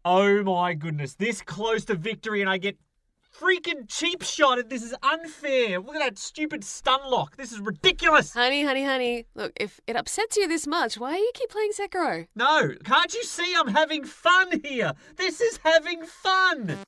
Oh my goodness. This close to victory and I get freaking cheap shotted. This is unfair. Look at that stupid stun lock. This is ridiculous. Honey. Look, if it upsets you this much, why do you keep playing Sekiro? No, can't you see I'm having fun here? This is having fun.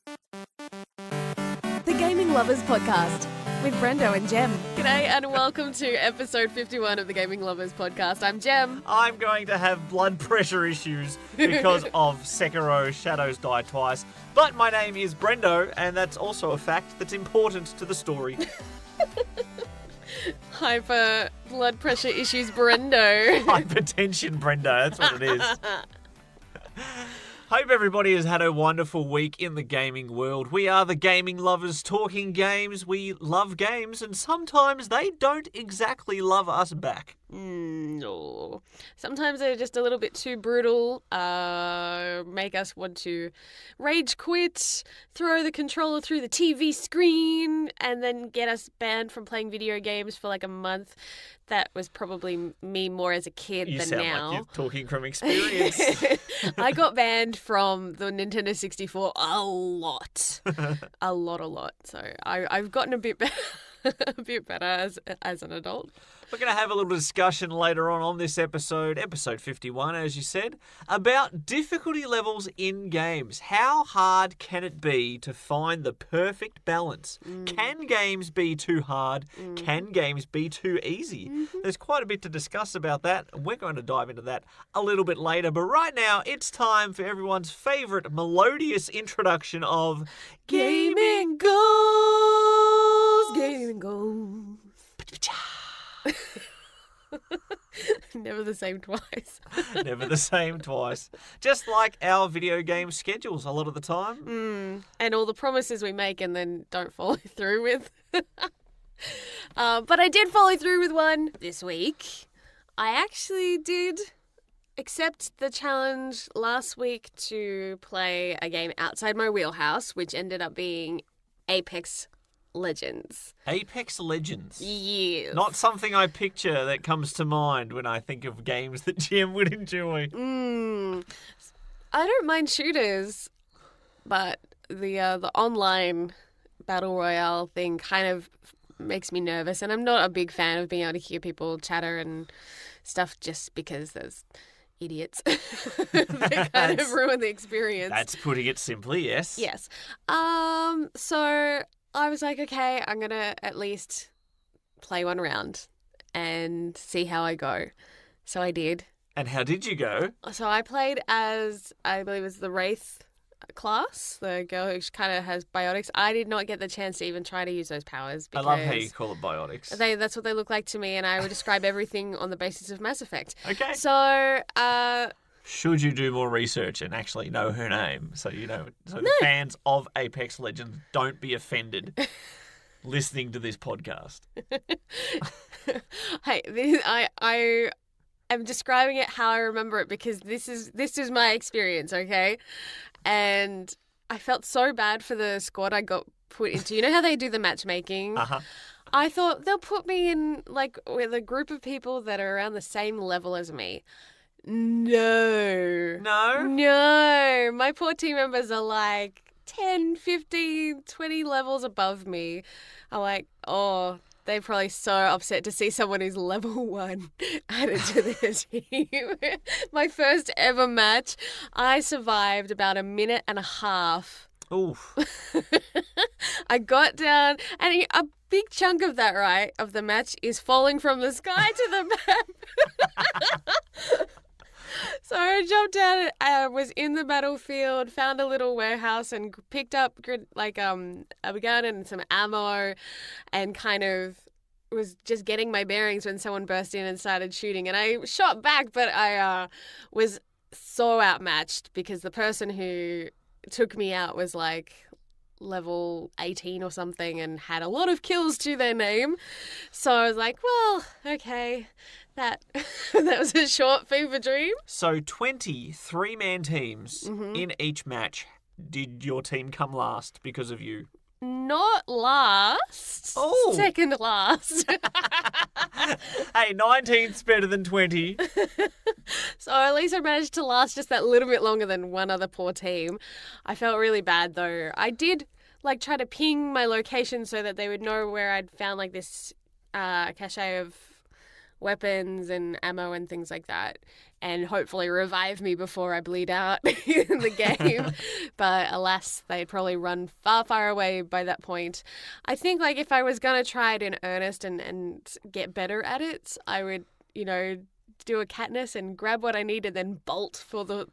The Gaming Lovers Podcast with Brendo and Jem. G'day and welcome to episode 51 of the Gaming Lovers Podcast. I'm Jem. I'm going to have blood pressure issues because of Sekiro Shadows Die Twice. But my name is Brendo, and that's also a fact that's important to the story. Hyper blood pressure issues Brendo. Hypertension Brendo, that's what it is. Hope everybody has had a wonderful week in the gaming world. We are the Gaming Lovers talking games. We love games, and sometimes they don't exactly love us back. No. Sometimes they're just a little bit too brutal, make us want to rage quit, throw the controller through the TV screen, and then get us banned from playing video games for like a month. That was probably me more as a kid You than sound now. like you're talking from experience. I got banned from the Nintendo 64 a lot. a lot. So I've gotten a bit better, a bit better as an adult. We're going to have a little discussion later on this episode 51, as you said, about difficulty levels in games. How hard can it be to find the perfect balance? Can games be too hard? Can games be too easy? There's quite a bit to discuss about that, and we're going to dive into that a little bit later. But right now, it's time for everyone's favourite melodious introduction of Gaming Goals! Gaming Goals! Never the same twice. Never the same twice. Just like our video game schedules a lot of the time. And all the promises we make and then don't follow through with. But I did follow through with one this week. I actually did accept the challenge last week to play a game outside my wheelhouse, which ended up being Apex Legends. Apex Legends. Yes. Not something I picture that comes to mind when I think of games that Jem would enjoy. I don't mind shooters, but the online battle royale thing kind of makes me nervous, and I'm not a big fan of being able to hear people chatter and stuff just because there's idiots. They kind of ruin the experience. That's putting it simply, yes. Yes. So I was like, okay, I'm going to at least play one round and see how I go. So I did. And how did you go? So I played as, I believe it was the Wraith class, the girl who kind of has biotics. I did not get the chance to even try to use those powers because I love how you call it biotics. that's what they look like to me, and I would describe everything on the basis of Mass Effect. Okay. So, should you do more research and actually know her name so you know, so the fans of Apex Legends don't be offended listening to this podcast? Hey, I am describing it how I remember it because this is my experience, okay? And I felt so bad for the squad I got put into. You know how they do the matchmaking? Uh-huh. I thought they'll put me in like with a group of people that are around the same level as me. No. My poor team members are like 10, 15, 20 levels above me. I'm like, oh, they're probably so upset to see someone who's level 1 added to their team. My first ever match, I survived about a minute and a half. Oof. I got down, and a big chunk of that, right, of the match is falling from the sky to the map. So I jumped down, was in the battlefield, found a little warehouse and picked up like a gun and some ammo, and kind of was just getting my bearings when someone burst in and started shooting. And I shot back, but I was so outmatched because the person who took me out was like level 18 or something and had a lot of kills to their name. So I was like, well, okay. That was a short fever dream. So 20 three-man teams in each match. Did your team come last because of you? not last. Oh. Second last. Hey, 19th's better than 20. So at least I managed to last just that little bit longer than one other poor team. I felt really bad though. I did try to ping my location so that they would know where I'd found this cache of weapons and ammo and things like that, and hopefully revive me before I bleed out in the game. But alas, they'd probably run far, far away by that point. I think if I was going to try it in earnest and get better at it, I would, do a Katniss and grab what I need and then bolt for the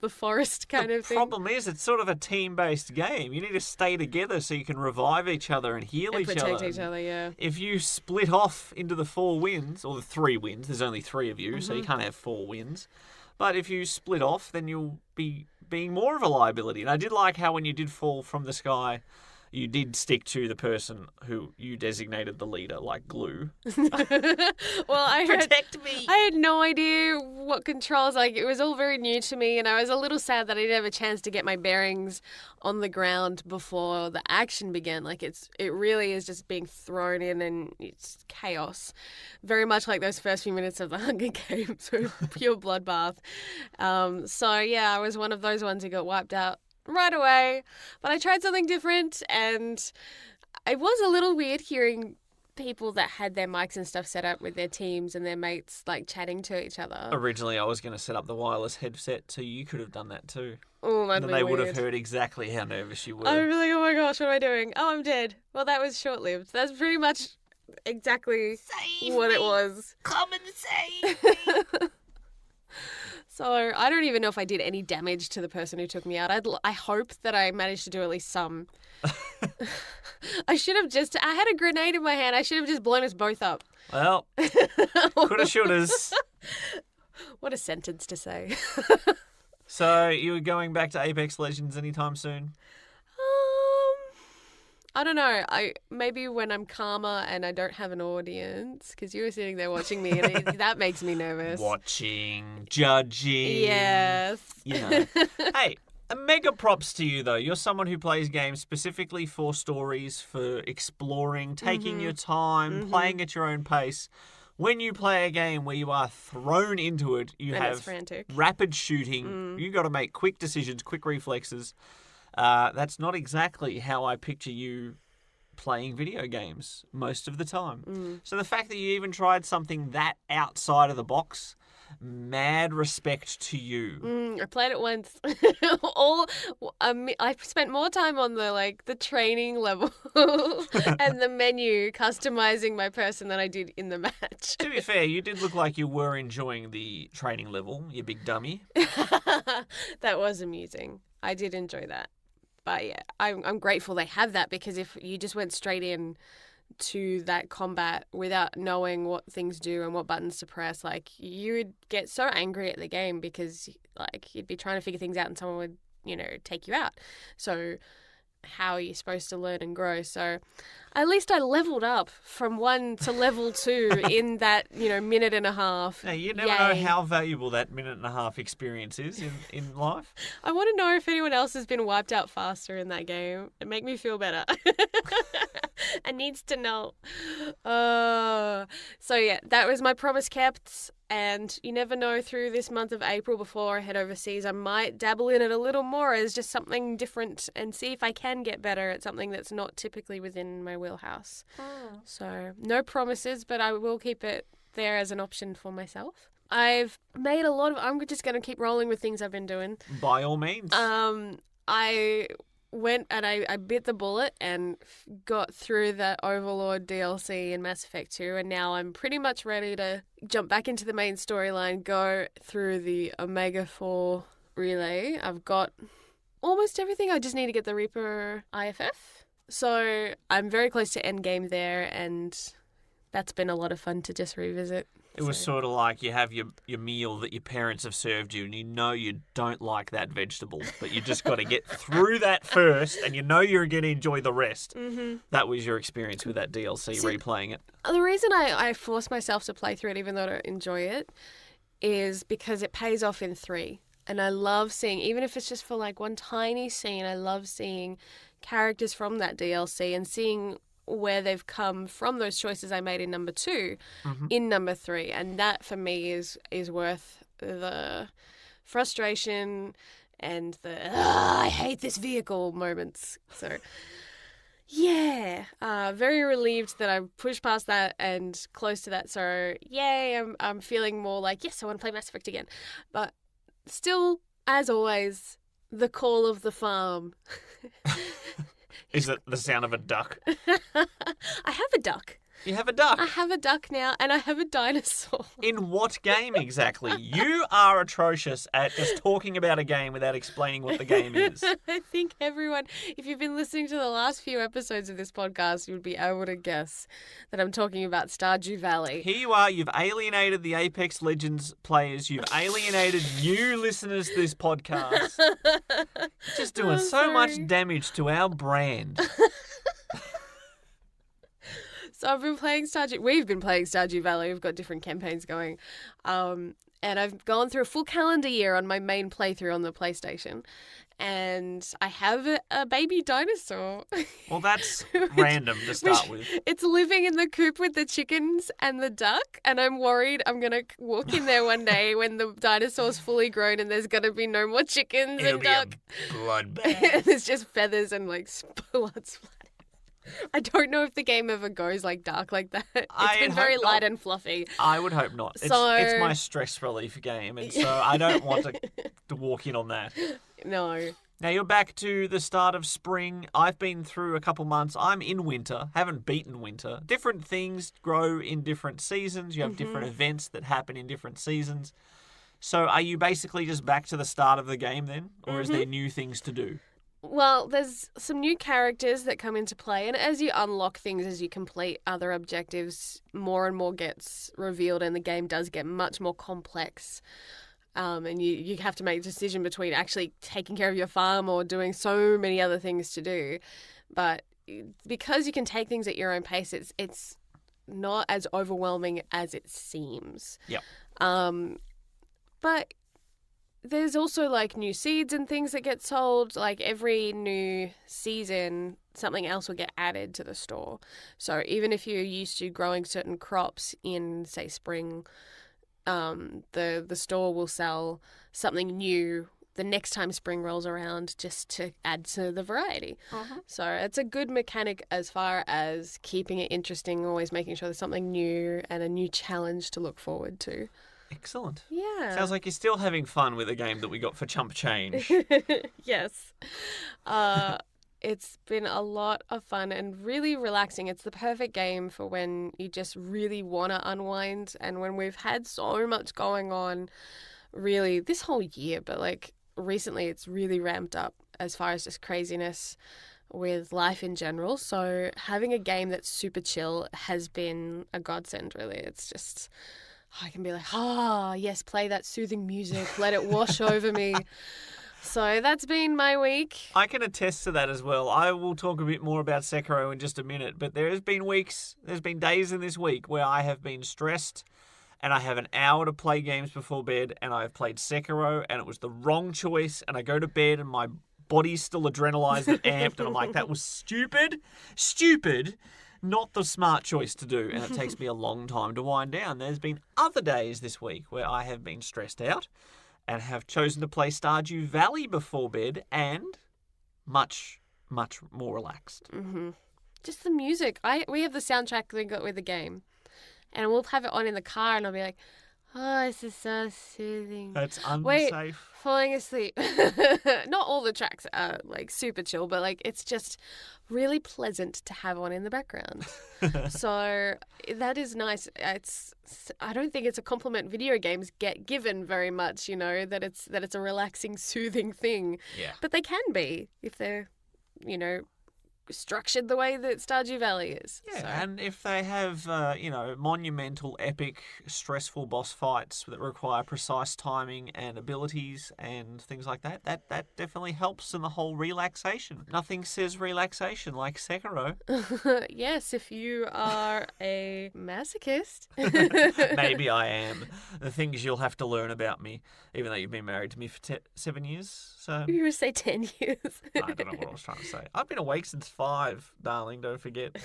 forest kind of thing. The problem is it's sort of a team-based game. You need to stay together so you can revive each other and heal each other. Protect each other, yeah. If you split off into the 4 wins, or the 3 wins, there's only 3 of you, so you can't have 4 wins. But if you split off, then you'll be being more of a liability. And I did like how when you did fall from the sky, you did stick to the person who you designated the leader, like glue. Well, Protect me. I had no idea what controls. It was all very new to me, and I was a little sad that I didn't have a chance to get my bearings on the ground before the action began. It really is just being thrown in, and it's chaos. Very much like those first few minutes of the Hunger Games, pure bloodbath. So yeah, I was one of those ones who got wiped out right away, but I tried something different, and it was a little weird hearing people that had their mics and stuff set up with their teams and their mates chatting to each other. Originally, I was going to set up the wireless headset, so you could have done that too. Oh, that'd and be they weird. would have heard exactly how nervous you were. I'd be like, oh my gosh, what am I doing? Oh, I'm dead. Well, that was short-lived. That's pretty much exactly what it was. Come and save me. So I don't even know if I did any damage to the person who took me out. I hope that I managed to do at least some. I had a grenade in my hand. I should have just blown us both up. Well, coulda, shouldas. What a sentence to say. So you were going back to Apex Legends anytime soon? I don't know. Maybe when I'm calmer and I don't have an audience, because you were sitting there watching me, and that makes me nervous. Watching, judging. Yes. Hey, mega props to you, though. You're someone who plays games specifically for stories, for exploring, taking your time, playing at your own pace. When you play a game where you are thrown into it, you and have it's frantic. Rapid shooting. You got to make quick decisions, quick reflexes. That's not exactly how I picture you playing video games most of the time. So the fact that you even tried something that outside of the box, mad respect to you. I played it once. I spent more time on the training level and the menu customizing my person than I did in the match. To be fair, you did look like you were enjoying the training level, you big dummy. That was amusing. I did enjoy that. But yeah, I'm grateful they have that, because if you just went straight in to that combat without knowing what things do and what buttons to press, you would get so angry at the game, because you'd be trying to figure things out and someone would, take you out. So how are you supposed to learn and grow? So at least I leveled up from 1 to level 2 in that, minute and a half. Now, you never know how valuable that minute and a half experience is in life. I want to know if anyone else has been wiped out faster in that game. It make me feel better. I needs to know. So yeah, that was my promise kept. And you never know, through this month of April before I head overseas, I might dabble in it a little more as just something different and see if I can get better at something that's not typically within my wheelhouse. So no promises, but I will keep it there as an option for myself. I've made I'm just going to keep rolling with things I've been doing. By all means. I went and I bit the bullet and got through the Overlord DLC in Mass Effect 2, and now I'm pretty much ready to jump back into the main storyline, go through the Omega 4 relay. I've got almost everything. I just need to get the Reaper IFF. So I'm very close to endgame there, and that's been a lot of fun to just revisit. It was sort of like you have your meal that your parents have served you, and you don't like that vegetable, but you just got to get through that first, and you're going to enjoy the rest. That was your experience with that DLC, replaying it. The reason I force myself to play through it, even though I don't enjoy it, is because it pays off in 3. And I love seeing, even if it's just for one tiny scene, I love seeing characters from that DLC and seeing where they've come from those choices I made in number 2 in number 3. And that for me is worth the frustration and the I hate this vehicle moments. So yeah, very relieved that I pushed past that and close to that. So yay, I'm feeling more like, yes, I want to play Mass Effect again. But still, as always, the call of the farm. Is it the sound of a duck? I have a duck. You have a duck. I have a duck now, and I have a dinosaur. In what game exactly? You are atrocious at just talking about a game without explaining what the game is. I think everyone, if you've been listening to the last few episodes of this podcast, you would be able to guess that I'm talking about Stardew Valley. Here you are. You've alienated the Apex Legends players. You've alienated new listeners to this podcast. Just doing so much damage to our brand. So I've been playing We've been playing Stardew Valley. We've got different campaigns going. And I've gone through a full calendar year on my main playthrough on the PlayStation. And I have a baby dinosaur. Well, that's random to start with. It's living in the coop with the chickens and the duck. And I'm worried I'm going to walk in there one day when the dinosaur's fully grown and there's going to be no more chickens and duck. It'll be a bloodbath. There's just feathers and blood splattered. I don't know if the game ever goes dark like that. It's been very light and fluffy. I would hope not. It's my stress relief game, and so I don't want to walk in on that. No. Now you're back to the start of spring. I've been through a couple months. I'm in winter. Haven't beaten winter. Different things grow in different seasons. You have different events that happen in different seasons. So are you basically just back to the start of the game then? Or is there new things to do? Well, there's some new characters that come into play, and as you unlock things, as you complete other objectives, more and more gets revealed, and the game does get much more complex. And you have to make a decision between actually taking care of your farm or doing so many other things to do. But because you can take things at your own pace, it's not as overwhelming as it seems. Yep. But there's also new seeds and things that get sold. Every new season, something else will get added to the store. So even if you're used to growing certain crops in, say, spring, the store will sell something new the next time spring rolls around just to add to the variety. So it's a good mechanic as far as keeping it interesting, always making sure there's something new and a new challenge to look forward to. Excellent. Yeah. Sounds like you're still having fun with a game that we got for chump change. Yes. It's been a lot of fun and really relaxing. It's the perfect game for when you just really want to unwind, and when we've had so much going on really this whole year, but recently it's really ramped up as far as just craziness with life in general. So having a game that's super chill has been a godsend, really. It's just, I can be yes, play that soothing music, let it wash over me. So that's been my week. I can attest to that as well. I will talk a bit more about Sekiro in just a minute, but there's been days in this week where I have been stressed and I have an hour to play games before bed, and I've played Sekiro and it was the wrong choice, and I go to bed and my body's still adrenalized and amped, and I'm like, that was stupid, not the smart choice to do, and it takes me a long time to wind down. There's been other days this week where I have been stressed out and have chosen to play Stardew Valley before bed, and much, much more relaxed. Just the music. We have the soundtrack linked with the game, and we'll have it on in the car, and I'll be like, oh, this is so soothing. That's unsafe. Wait, falling asleep. Not all the tracks are super chill, but it's just really pleasant to have on in the background. So that is nice. I don't think it's a compliment video games get given very much, that it's a relaxing, soothing thing. Yeah. But they can be if they're, structured the way that Stardew Valley is. Yeah, So. and if they have, monumental, epic, stressful boss fights that require precise timing and abilities and things like that, that definitely helps in the whole relaxation. Nothing says relaxation like Sekiro. Yes, if you are a masochist. Maybe I am. The things you'll have to learn about me, even though you've been married to me for 7 years. So You were say 10 years. I don't know what I was trying to say. I've been awake since 5, darling, don't forget.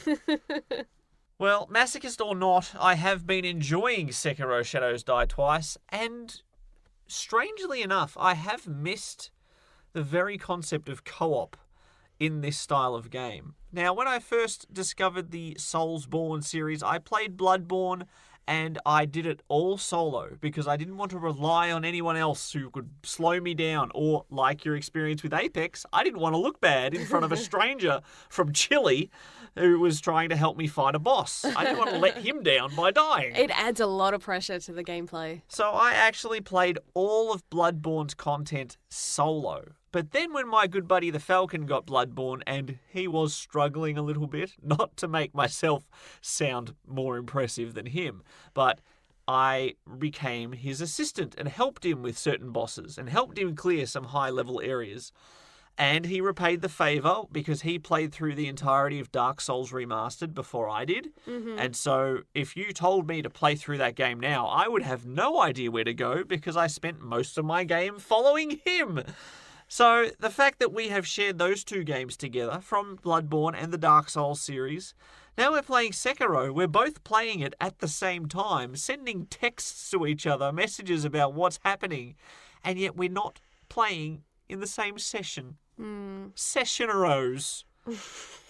Well, masochist or not, I have been enjoying Sekiro Shadows Die Twice, and strangely enough, I have missed the very concept of co-op in this style of game. Now, when I first discovered the Soulsborne series, I played Bloodborne, and I did it all solo because I didn't want to rely on anyone else who could slow me down, or, like your experience with Apex, I didn't want to look bad in front of a stranger from Chile who was trying to help me fight a boss. I didn't want to let him down by dying. It adds a lot of pressure to the gameplay. So I actually played all of Bloodborne's content solo. But then when my good buddy the Falcon got Bloodborne, and he was struggling a little bit, not to make myself sound more impressive than him, but I became his assistant and helped him with certain bosses and helped him clear some high-level areas. And he repaid the favour because he played through the entirety of Dark Souls Remastered before I did. Mm-hmm. And so if you told me to play through that game now, I would have no idea where to go because I spent most of my game following him. So the fact that we have shared those two games together from Bloodborne and the Dark Souls series, now we're playing Sekiro, we're both playing it at the same time, sending texts to each other, messages about what's happening, and yet we're not playing in the same session. Session arose.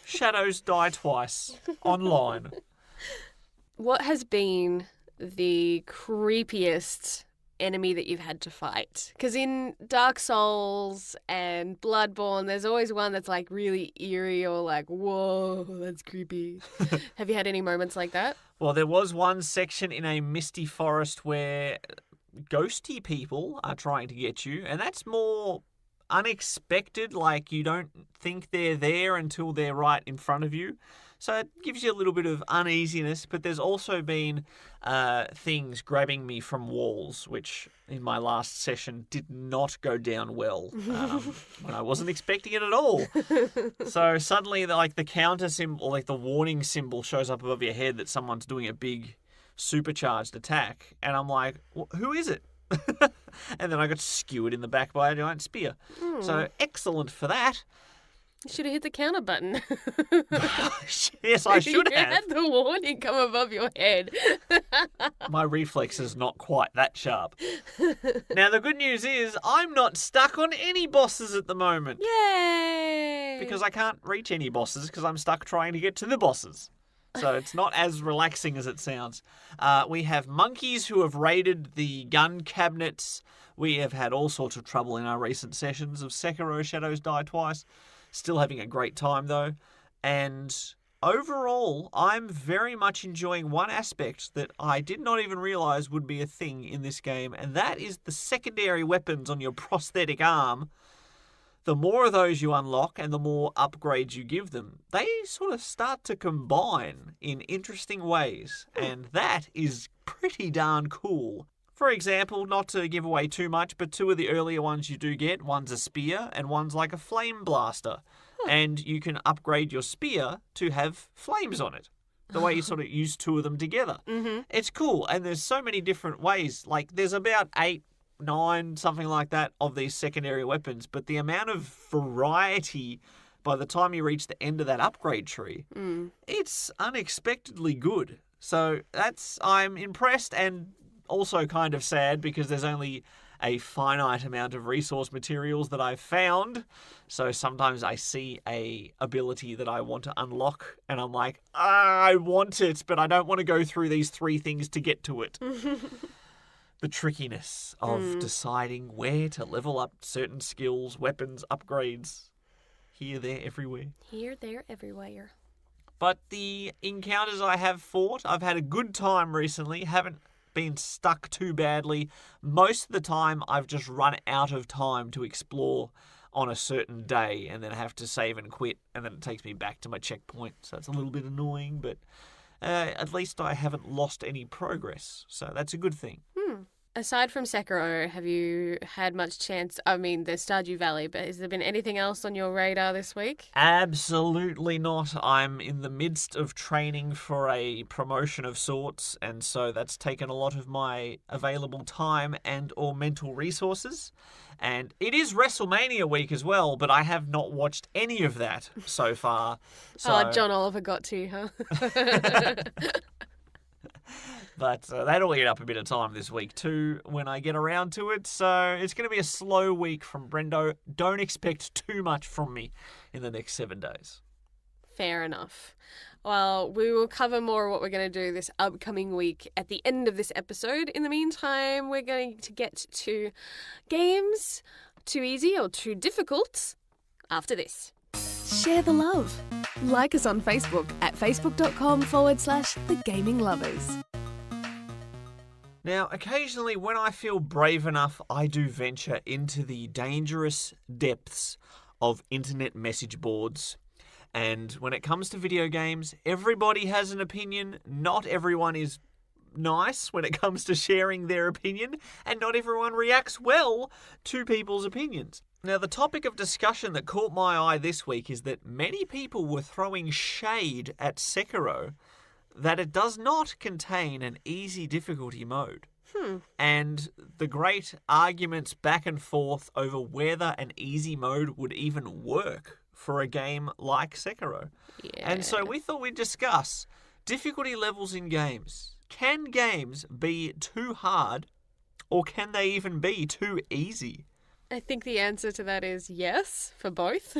Shadows Die Twice. Online. What has been the creepiest enemy that you've had to fight? Because in Dark Souls and Bloodborne, there's always one that's like really eerie or like, whoa, that's creepy. Have you had any moments like that? Well, there was one section in a misty forest where ghosty people are trying to get you, and that's more unexpected, like you don't think they're there until they're right in front of you. So it gives you a little bit of uneasiness, but there's also been things grabbing me from walls, which in my last session did not go down well when I wasn't expecting it at all. So suddenly, like the counter symbol, like the warning symbol shows up above your head that someone's doing a big supercharged attack, and I'm like, who is it? And then I got skewered in the back by a giant spear. So excellent for that. You should have hit the counter button. Yes, I should You have. had the warning come above your head. My reflex is not quite that sharp. Now, the good news is I'm not stuck on any bosses at the moment. Yay! Because I can't reach any bosses because I'm stuck trying to get to the bosses. So it's not as relaxing as it sounds. We have monkeys who have raided the gun cabinets. We have had all sorts of trouble in our recent sessions of Sekiro Shadows Die Twice. Still having a great time, though. And overall, I'm very much enjoying one aspect that I did not even realise would be a thing in this game, and that is the secondary weapons on your prosthetic arm. The more of those you unlock and the more upgrades you give them, they sort of start to combine in interesting ways, and that is pretty darn cool. For example, not to give away too much, but two of the earlier ones you do get, one's a spear and one's like a flame blaster, and you can upgrade your spear to have flames on it. The way you sort of use two of them together. Mm-hmm. It's cool, and there's so many different ways. Like, there's about 8, 9, something like that, of these secondary weapons, but the amount of variety by the time you reach the end of that upgrade tree, it's unexpectedly good. So I'm impressed and also kind of sad because there's only a finite amount of resource materials that I've found. So sometimes I see a ability that I want to unlock and I'm like, I want it, but I don't want to go through these 3 things to get to it. The trickiness of deciding where to level up certain skills, weapons, upgrades. Here, there, everywhere. Here, there, everywhere. But the encounters I have fought, I've had a good time recently. Haven't been stuck too badly. Most of the time, I've just run out of time to explore on a certain day and then have to save and quit, and then it takes me back to my checkpoint. So it's a little bit annoying, but at least I haven't lost any progress. So that's a good thing. Aside from Sekiro, have you had much chance? I mean, there's Stardew Valley, but has there been anything else on your radar this week? Absolutely not. I'm in the midst of training for a promotion of sorts, and so that's taken a lot of my available time and or mental resources. And it is WrestleMania week as well, but I have not watched any of that so far. So... John Oliver got to you, huh? But that'll eat up a bit of time this week too when I get around to it. So it's going to be a slow week from Brendo. Don't expect too much from me in the next 7 days. Fair enough. Well, we will cover more of what we're going to do this upcoming week at the end of this episode. In the meantime, we're going to get to games too easy or too difficult after this. Share the love. Like us on Facebook at facebook.com/thegaminglovers. Now, occasionally when I feel brave enough, I do venture into the dangerous depths of internet message boards. And when it comes to video games, everybody has an opinion. Not everyone is nice when it comes to sharing their opinion, and not everyone reacts well to people's opinions. Now, the topic of discussion that caught my eye this week is that many people were throwing shade at Sekiro that it does not contain an easy difficulty mode. And the great arguments back and forth over whether an easy mode would even work for a game like Sekiro. Yeah. And so we thought we'd discuss difficulty levels in games. Can games be too hard, or can they even be too easy? I think the answer to that is yes, for both.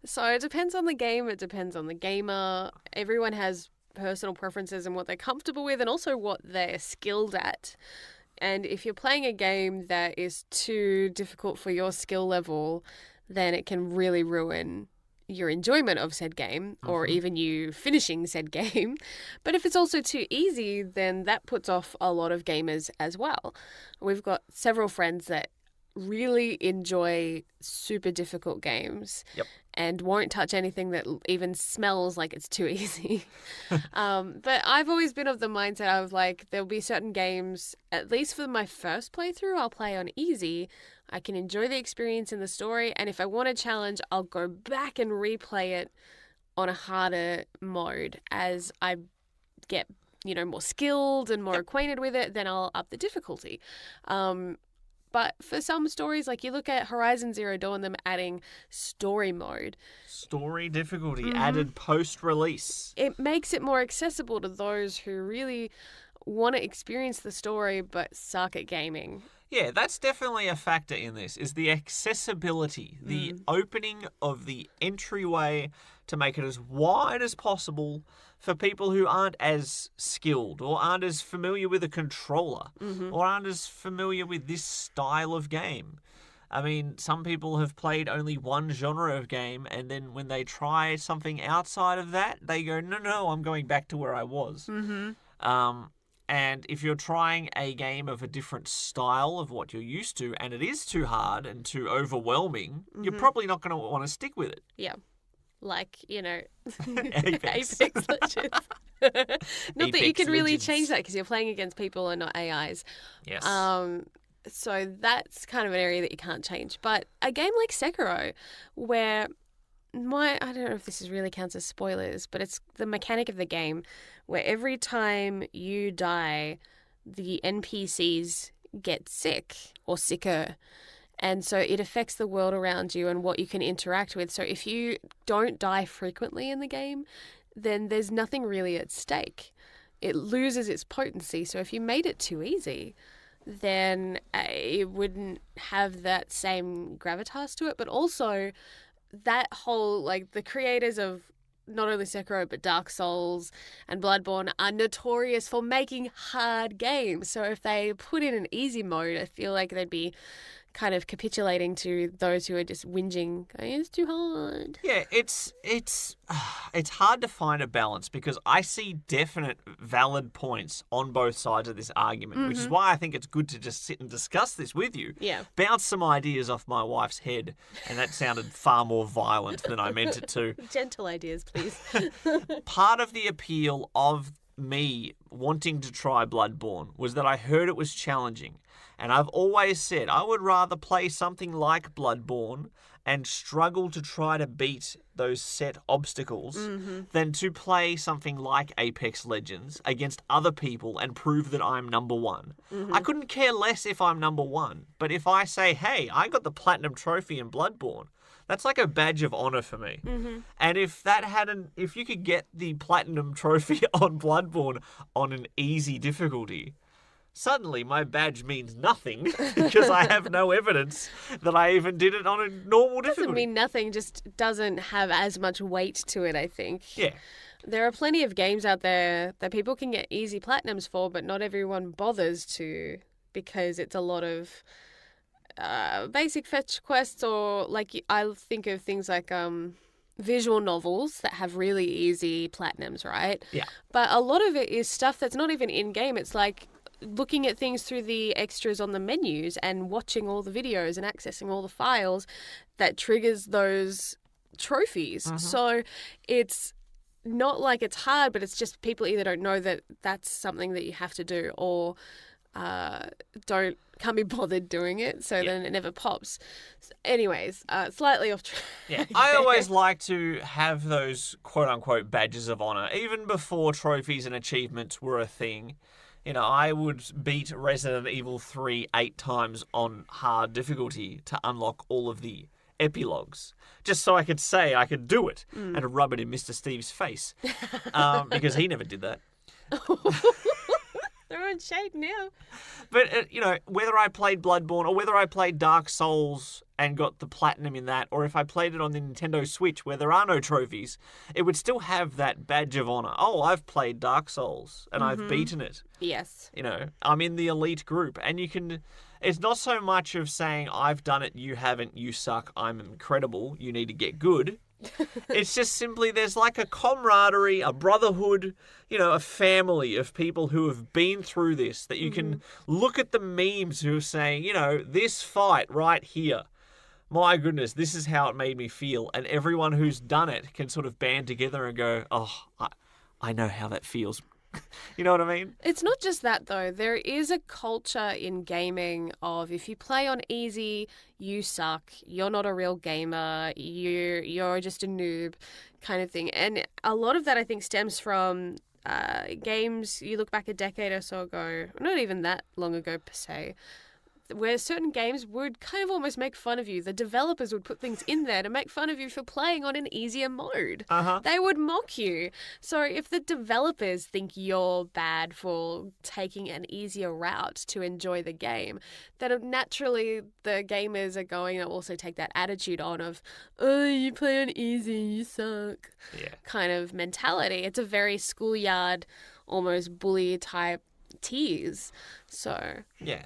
So it depends on the game, it depends on the gamer. Everyone has personal preferences and what they're comfortable with, and also what they're skilled at. And if you're playing a game that is too difficult for your skill level, then it can really ruin your enjoyment of said game, or even you finishing said game. But if it's also too easy, then that puts off a lot of gamers as well. We've got several friends that really enjoy super difficult games. Yep. And won't touch anything that even smells like it's too easy. But I've always been of the mindset of like, there'll be certain games, at least for my first playthrough, I'll play on easy. I can enjoy the experience and the story. And if I want a challenge, I'll go back and replay it on a harder mode. As I get, more skilled and more acquainted with it, then I'll up the difficulty. But for some stories, like you look at Horizon Zero Dawn, them adding story mode. Story difficulty added post-release. It makes it more accessible to those who really want to experience the story but suck at gaming. Yeah, that's definitely a factor in this, is the accessibility, the opening of the entryway to make it as wide as possible for people who aren't as skilled or aren't as familiar with a controller or aren't as familiar with this style of game. I mean, some people have played only one genre of game, and then when they try something outside of that, they go, no, I'm going back to where I was. And if you're trying a game of a different style of what you're used to, and it is too hard and too overwhelming, you're probably not going to want to stick with it. Yeah. Like, Apex. Apex Legends. Not that you can really Legends. change that because you're playing against people and not AIs. Yes. So that's kind of an area that you can't change. But a game like Sekiro, where I don't know if this is really counts as spoilers, but it's the mechanic of the game where every time you die, the NPCs get sick or sicker. And so it affects the world around you and what you can interact with. So if you don't die frequently in the game, then there's nothing really at stake. It loses its potency. So if you made it too easy, then it wouldn't have that same gravitas to it. But also that whole, like, the creators of not only Sekiro but Dark Souls and Bloodborne are notorious for making hard games. So if they put in an easy mode, I feel like they'd be kind of capitulating to those who are just whinging, going, it's too hard. Yeah, it's hard to find a balance because I see definite valid points on both sides of this argument, which is why I think it's good to just sit and discuss this with you. Yeah. Bounce some ideas off my wife's head, and that sounded far more violent than I meant it to. Gentle ideas, please. Part of the appeal of me wanting to try Bloodborne was that I heard it was challenging. And I've always said I would rather play something like Bloodborne and struggle to try to beat those set obstacles than to play something like Apex Legends against other people and prove that I'm number one. I couldn't care less if I'm number one, but if I say, hey, I got the platinum trophy in Bloodborne, that's like a badge of honor for me. And if you could get the platinum trophy on Bloodborne on an easy difficulty, suddenly my badge means nothing because I have no evidence that I even did it on a normal difficulty. Doesn't mean nothing, just doesn't have as much weight to it, I think. Yeah. There are plenty of games out there that people can get easy platinums for, but not everyone bothers to because it's a lot of basic fetch quests, or like I think of things like visual novels that have really easy platinums, right? Yeah. But a lot of it is stuff that's not even in-game. It's like looking at things through the extras on the menus and watching all the videos and accessing all the files that triggers those trophies. So it's not like it's hard, but it's just people either don't know that that's something that you have to do, or can't be bothered doing it, so then it never pops. Anyways, slightly off track. Yeah, I always like to have those quote-unquote badges of honor, even before trophies and achievements were a thing. You know, I would beat Resident Evil 3 8 times on hard difficulty to unlock all of the epilogues, just so I could say I could do it and rub it in Mr. Steve's face, because he never did that. They're on shade now. But, whether I played Bloodborne or whether I played Dark Souls and got the platinum in that, or if I played it on the Nintendo Switch where there are no trophies, it would still have that badge of honor. Oh, I've played Dark Souls and I've beaten it. Yes. I'm in the elite group, and it's not so much of saying I've done it, you haven't, you suck, I'm incredible, you need to get good. It's just simply there's like a camaraderie, a brotherhood, a family of people who have been through this, that you can look at the memes who are saying, this fight right here, my goodness, this is how it made me feel. And everyone who's done it can sort of band together and go, oh, I know how that feels. You know what I mean? It's not just that, though. There is a culture in gaming of if you play on easy, you suck, you're not a real gamer, you're just a noob kind of thing. And a lot of that, I think, stems from games you look back a decade or so ago, not even that long ago per se, where certain games would kind of almost make fun of you. The developers would put things in there to make fun of you for playing on an easier mode. They would mock you. So if the developers think you're bad for taking an easier route to enjoy the game, then naturally the gamers are going to also take that attitude on of, oh, you play on easy, you suck, kind of mentality. It's a very schoolyard, almost bully type tease. So yeah,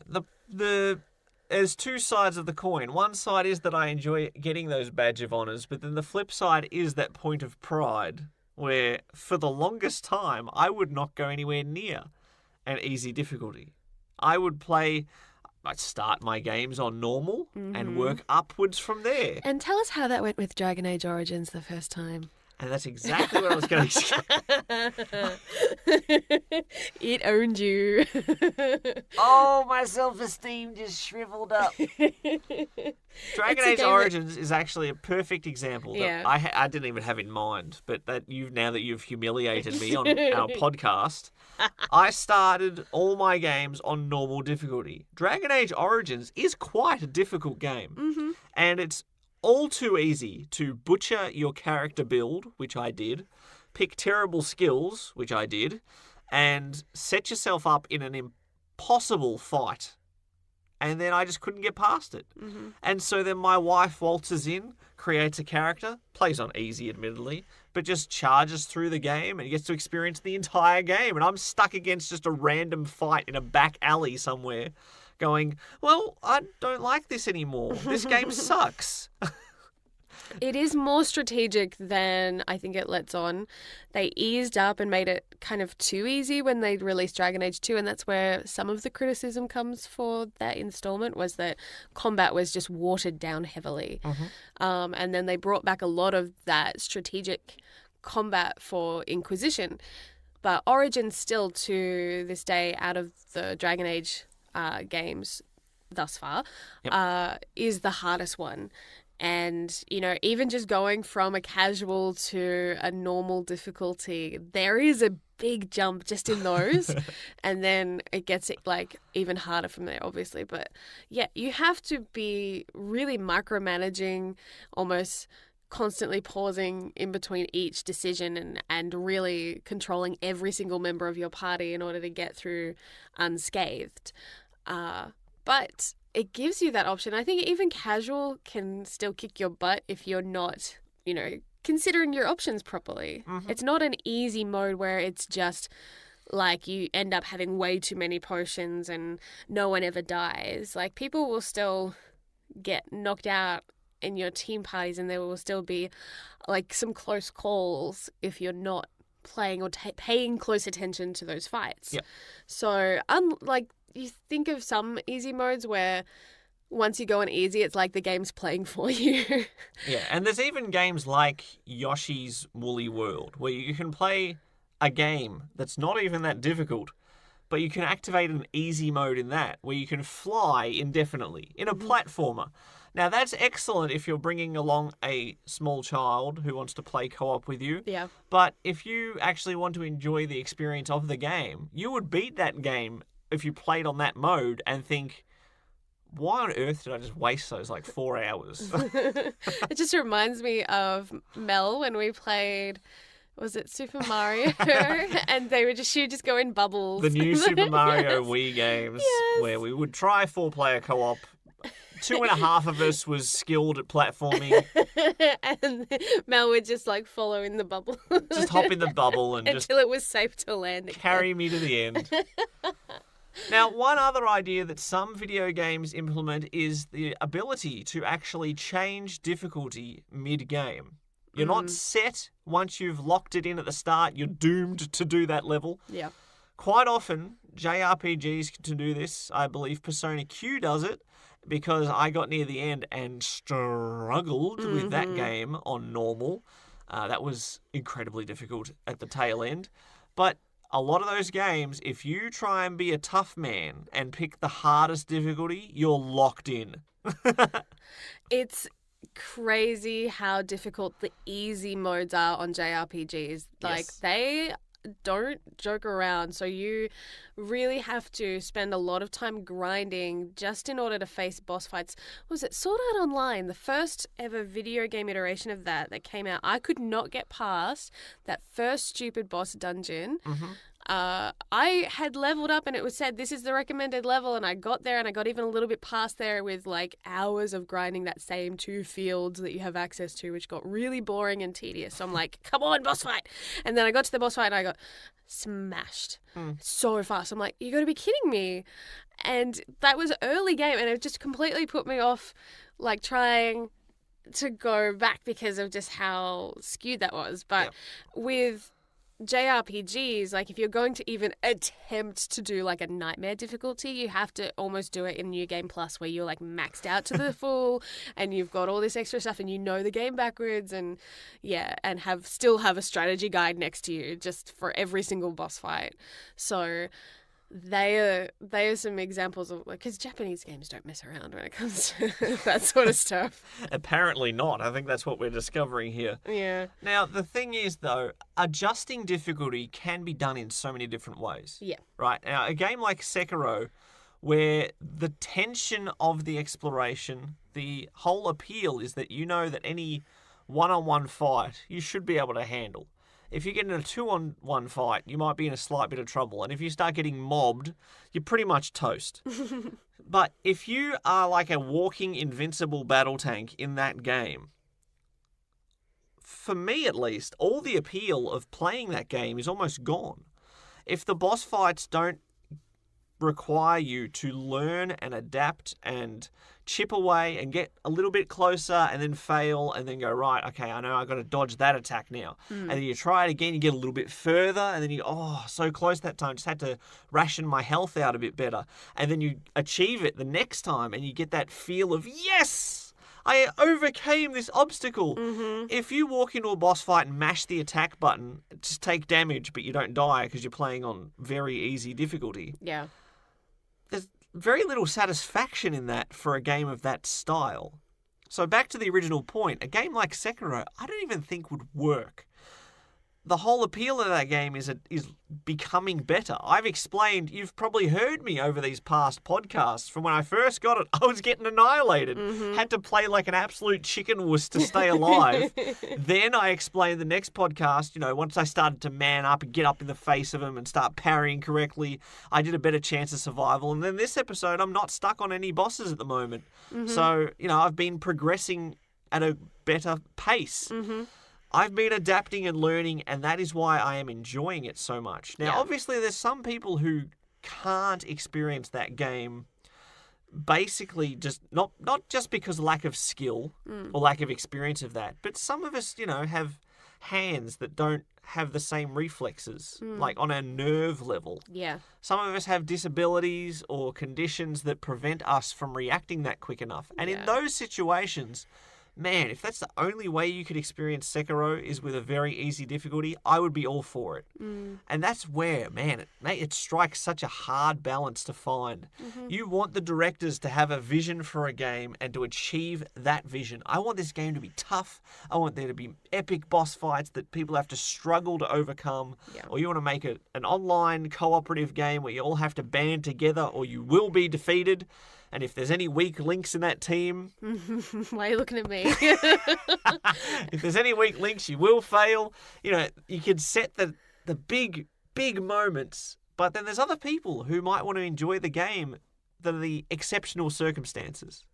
there's two sides of the coin. One side is that I enjoy getting those badge of honors, but then the flip side is that point of pride where for the longest time I would not go anywhere near an easy difficulty. I'd start my games on normal and work upwards from there. And tell us how that went with Dragon Age Origins the first time. And that's exactly what I was going to say. It owned you. Oh, my self-esteem just shriveled up. Dragon Age Origins is actually a perfect example that I didn't even have in mind, but that now that you've humiliated me on our podcast, I started all my games on normal difficulty. Dragon Age Origins is quite a difficult game, and it's all too easy to butcher your character build, which I did, pick terrible skills, which I did, and set yourself up in an impossible fight. And then I just couldn't get past it. And so then my wife waltzes in, creates a character, plays on easy admittedly, but just charges through the game and gets to experience the entire game. And I'm stuck against just a random fight in a back alley somewhere, going, well, I don't like this anymore. This game sucks. It is more strategic than I think it lets on. They eased up and made it kind of too easy when they released Dragon Age 2, and that's where some of the criticism comes for that installment, was that combat was just watered down heavily. And then they brought back a lot of that strategic combat for Inquisition. But Origins still, to this day, out of the Dragon Age games thus far, is the hardest one. And, you know, even just going from a casual to a normal difficulty, there is a big jump just in those. And then it gets like even harder from there, obviously. But yeah, you have to be really micromanaging, almost constantly pausing in between each decision and really controlling every single member of your party in order to get through unscathed. But it gives you that option. I think even casual can still kick your butt if you're not, you know, considering your options properly. It's not an easy mode where it's just like you end up having way too many potions and no one ever dies. Like, people will still get knocked out in your team parties, and there will still be like some close calls if you're not playing or paying close attention to those fights. So unlike, you think of some easy modes where once you go on easy, it's like the game's playing for you. Yeah, and there's even games like Yoshi's Woolly World where you can play a game that's not even that difficult, but you can activate an easy mode in that where you can fly indefinitely in a platformer. Now, that's excellent if you're bringing along a small child who wants to play co-op with you. Yeah. But if you actually want to enjoy the experience of the game, you would beat that game if you played on that mode and think, why on earth did I just waste those like 4 hours? It just reminds me of Mel when we played, was it Super Mario? And she would just go in bubbles. The new Super Mario Yes. Wii games, Yes. where we would try 4-player co-op. 2.5 of us was skilled at platforming. And Mel would just like follow in the bubble. Just hop in the bubble and just until it was safe to land again. carry me to the end. Now, one other idea that some video games implement is the ability to actually change difficulty mid-game. You're not set once you've locked it in at the start. You're doomed to do that level. Yeah. Quite often, JRPGs can do this. I believe Persona Q does it, because I got near the end and struggled with that game on normal. That was incredibly difficult at the tail end. But a lot of those games, if you try and be a tough man and pick the hardest difficulty, you're locked in. It's crazy how difficult the easy modes are on JRPGs. Like, Yes. they don't joke around, so you really have to spend a lot of time grinding just in order to face boss fights. Was it Sword Art Online, the first ever video game iteration of that came out? I could not get past that first stupid boss dungeon. I had leveled up and it was said this is the recommended level, and I got there and I got even a little bit past there with like hours of grinding that same 2 fields that you have access to, which got really boring and tedious. So I'm like, come on, boss fight. And then I got to the boss fight and I got smashed so fast. I'm like, you got to be kidding me. And that was early game, and it just completely put me off like trying to go back because of just how skewed that was. But with JRPGs, like if you're going to even attempt to do like a nightmare difficulty, you have to almost do it in New Game Plus, where you're like maxed out to the full and you've got all this extra stuff and you know the game backwards, and and still have a strategy guide next to you just for every single boss fight. So they are some examples of, like, because Japanese games don't mess around when it comes to that sort of stuff. Apparently not. I think that's what we're discovering here. Yeah. Now, the thing is, though, adjusting difficulty can be done in so many different ways. Yeah. Right? Now, a game like Sekiro, where the tension of the exploration, the whole appeal is that you know that any one-on-one fight you should be able to handle. If you get in a 2-on-1 fight, you might be in a slight bit of trouble. And if you start getting mobbed, you're pretty much toast. But if you are like a walking invincible battle tank in that game, for me at least, all the appeal of playing that game is almost gone. If the boss fights don't require you to learn and adapt and chip away and get a little bit closer and then fail and then go, right, okay, I know I've got to dodge that attack now. And then you try it again, you get a little bit further and then you, so close that time, just had to ration my health out a bit better. And then you achieve it the next time and you get that feel of, yes, I overcame this obstacle. If you walk into a boss fight and mash the attack button, just take damage, but you don't die because you're playing on very easy difficulty. Yeah. There's very little satisfaction in that for a game of that style. So back to the original point, a game like Sekiro, I don't even think would work. The whole appeal of that game is becoming better. I've explained, you've probably heard me over these past podcasts. From when I first got it, I was getting annihilated. Had to play like an absolute chicken wuss to stay alive. Then I explained the next podcast, once I started to man up and get up in the face of them and start parrying correctly, I did a better chance of survival. And then this episode, I'm not stuck on any bosses at the moment. So, I've been progressing at a better pace. I've been adapting and learning, and that is why I am enjoying it so much. Now, obviously, there's some people who can't experience that game basically just not just because of lack of skill or lack of experience of that, but some of us, have hands that don't have the same reflexes, like on a nerve level. Yeah. Some of us have disabilities or conditions that prevent us from reacting that quick enough. And in those situations, man, if that's the only way you could experience Sekiro is with a very easy difficulty, I would be all for it. And that's where, man, it strikes such a hard balance to find. You want the directors to have a vision for a game and to achieve that vision. I want this game to be tough. I want there to be epic boss fights that people have to struggle to overcome. Or you want to make it an online cooperative game where you all have to band together or you will be defeated. And if there's any weak links in that team... Why are you looking at me? If there's any weak links, you will fail. You can set the big, big moments, but then there's other people who might want to enjoy the game that are the exceptional circumstances.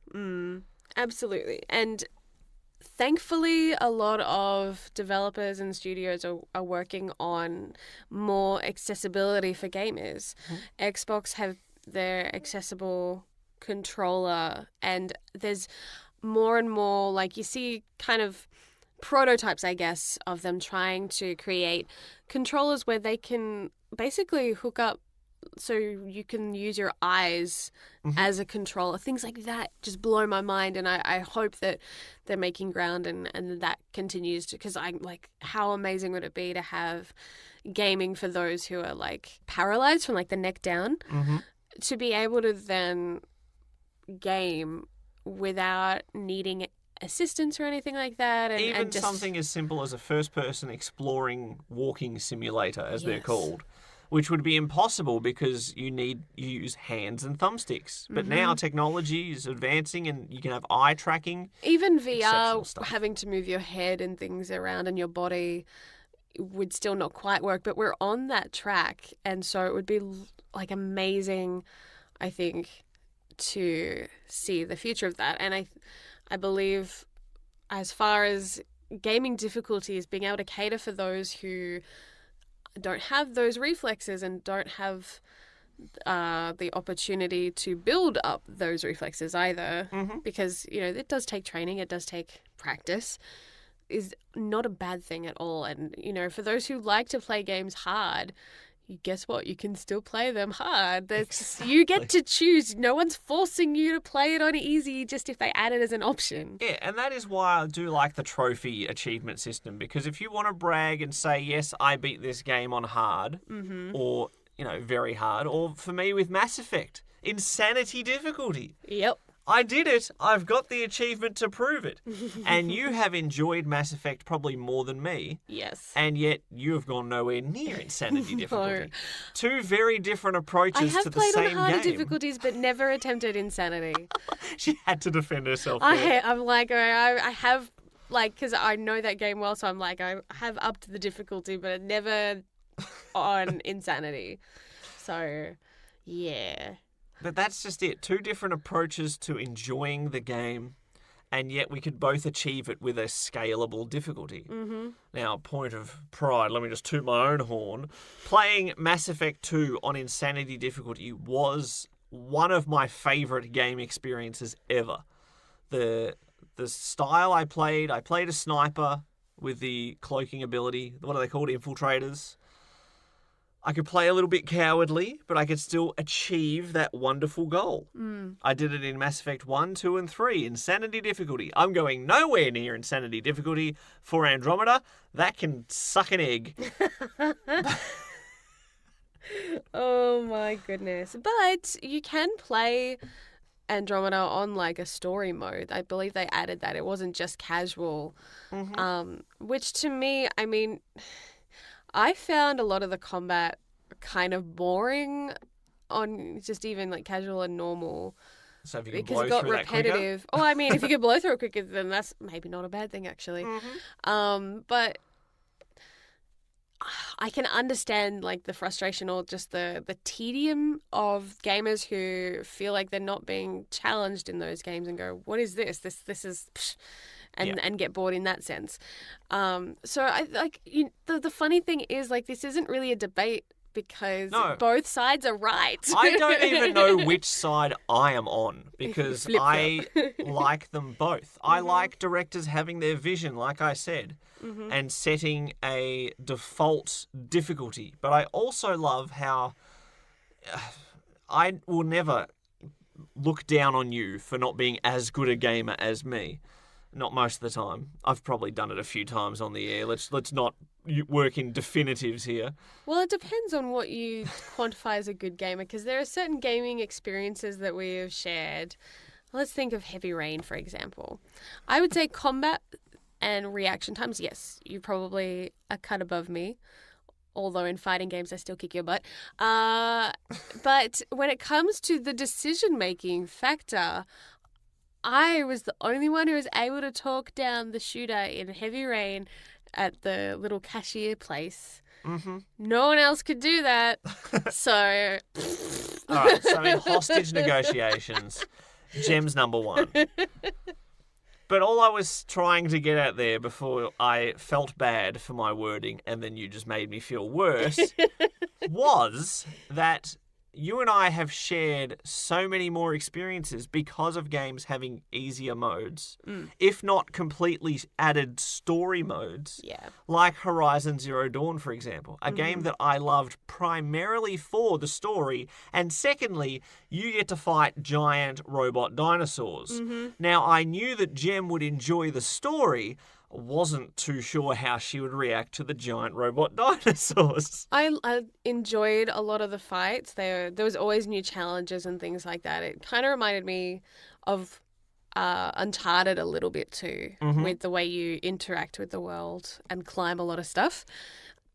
Absolutely. And thankfully, a lot of developers and studios are working on more accessibility for gamers. Xbox have their accessible controller, and there's more and more, like, you see kind of prototypes, I guess, of them trying to create controllers where they can basically hook up so you can use your eyes as a controller. Things like that just blow my mind, and I hope that they're making ground and that continues to, because I'm like, how amazing would it be to have gaming for those who are like paralyzed from like the neck down, to be able to then game without needing assistance or anything like that. And just something as simple as a first-person exploring walking simulator, as they're called, which would be impossible because you use hands and thumbsticks. But now technology is advancing and you can have eye tracking. Even VR, having to move your head and things around in your body would still not quite work, but we're on that track. And so it would be like amazing, I think, to see the future of that. And I believe, as far as gaming difficulties, being able to cater for those who don't have those reflexes and don't have the opportunity to build up those reflexes either, because it does take training, it does take practice, is not a bad thing at all. And for those who like to play games hard, guess what? You can still play them hard. Exactly. You get to choose. No one's forcing you to play it on easy just if they add it as an option. Yeah, and that is why I do like the trophy achievement system, because if you want to brag and say, yes, I beat this game on hard, or, very hard, or for me with Mass Effect, insanity difficulty. Yep. I did it. I've got the achievement to prove it. And you have enjoyed Mass Effect probably more than me. Yes. And yet you have gone nowhere near insanity difficulty. Two very different approaches to the same game. I have played on harder difficulties, but never attempted insanity. She had to defend herself. I'm like, I have, like, because I know that game well, so I'm like, I have upped the difficulty, but never on insanity. So, yeah. But that's just it. Two different approaches to enjoying the game. and yet we could both achieve it with a scalable difficulty. Now, point of pride, let me just toot my own horn. Playing Mass Effect 2 on Insanity difficulty was one of my favourite game experiences ever. The style I played a sniper with the cloaking ability. What are they called? Infiltrators. I could play a little bit cowardly, but I could still achieve that wonderful goal. I did it in Mass Effect 1, 2, and 3, Insanity difficulty. I'm going nowhere near Insanity difficulty for Andromeda. That can suck an egg. Oh my goodness. But you can play Andromeda on like a story mode. I believe they added that. It wasn't just casual. Which to me, I mean, I found a lot of the combat kind of boring on just even like casual and normal. So if you can Because blow it got through repetitive. Oh, I mean, if you could blow through it quicker, then that's maybe not a bad thing, actually. But I can understand like the frustration or just the tedium of gamers who feel like they're not being challenged in those games and go, "What is this? This is," and get bored in that sense. So I like the funny thing is like this isn't really a debate because both sides are right. I don't even know which side I am on because Flip-flop. I like them both. I like directors having their vision, like I said, and setting a default difficulty. But I also love how I will never look down on you for not being as good a gamer as me. Not most of the time. I've probably done it a few times on the air. Let's not work in definitives here. Well, it depends on what you quantify as a good gamer, because there are certain gaming experiences that we have shared. Let's think of Heavy Rain, for example. I would say combat and reaction times, yes, you probably are cut above me. Although in fighting games, I still kick your butt. But when it comes to the decision-making factor, I was the only one who was able to talk down the shooter in Heavy Rain at the little cashier place. No one else could do that. So... All right, so in hostage negotiations, Jem's number one. But all I was trying to get at there before I felt bad for my wording and then you just made me feel worse was that you and I have shared so many more experiences because of games having easier modes, if not completely added story modes, like Horizon Zero Dawn, for example, a game that I loved primarily for the story, and secondly, you get to fight giant robot dinosaurs. Now, I knew that Jem would enjoy the story, wasn't too sure how she would react to the giant robot dinosaurs. I enjoyed a lot of the fights. There was always new challenges and things like that. It kind of reminded me of Uncharted a little bit too, with the way you interact with the world and climb a lot of stuff.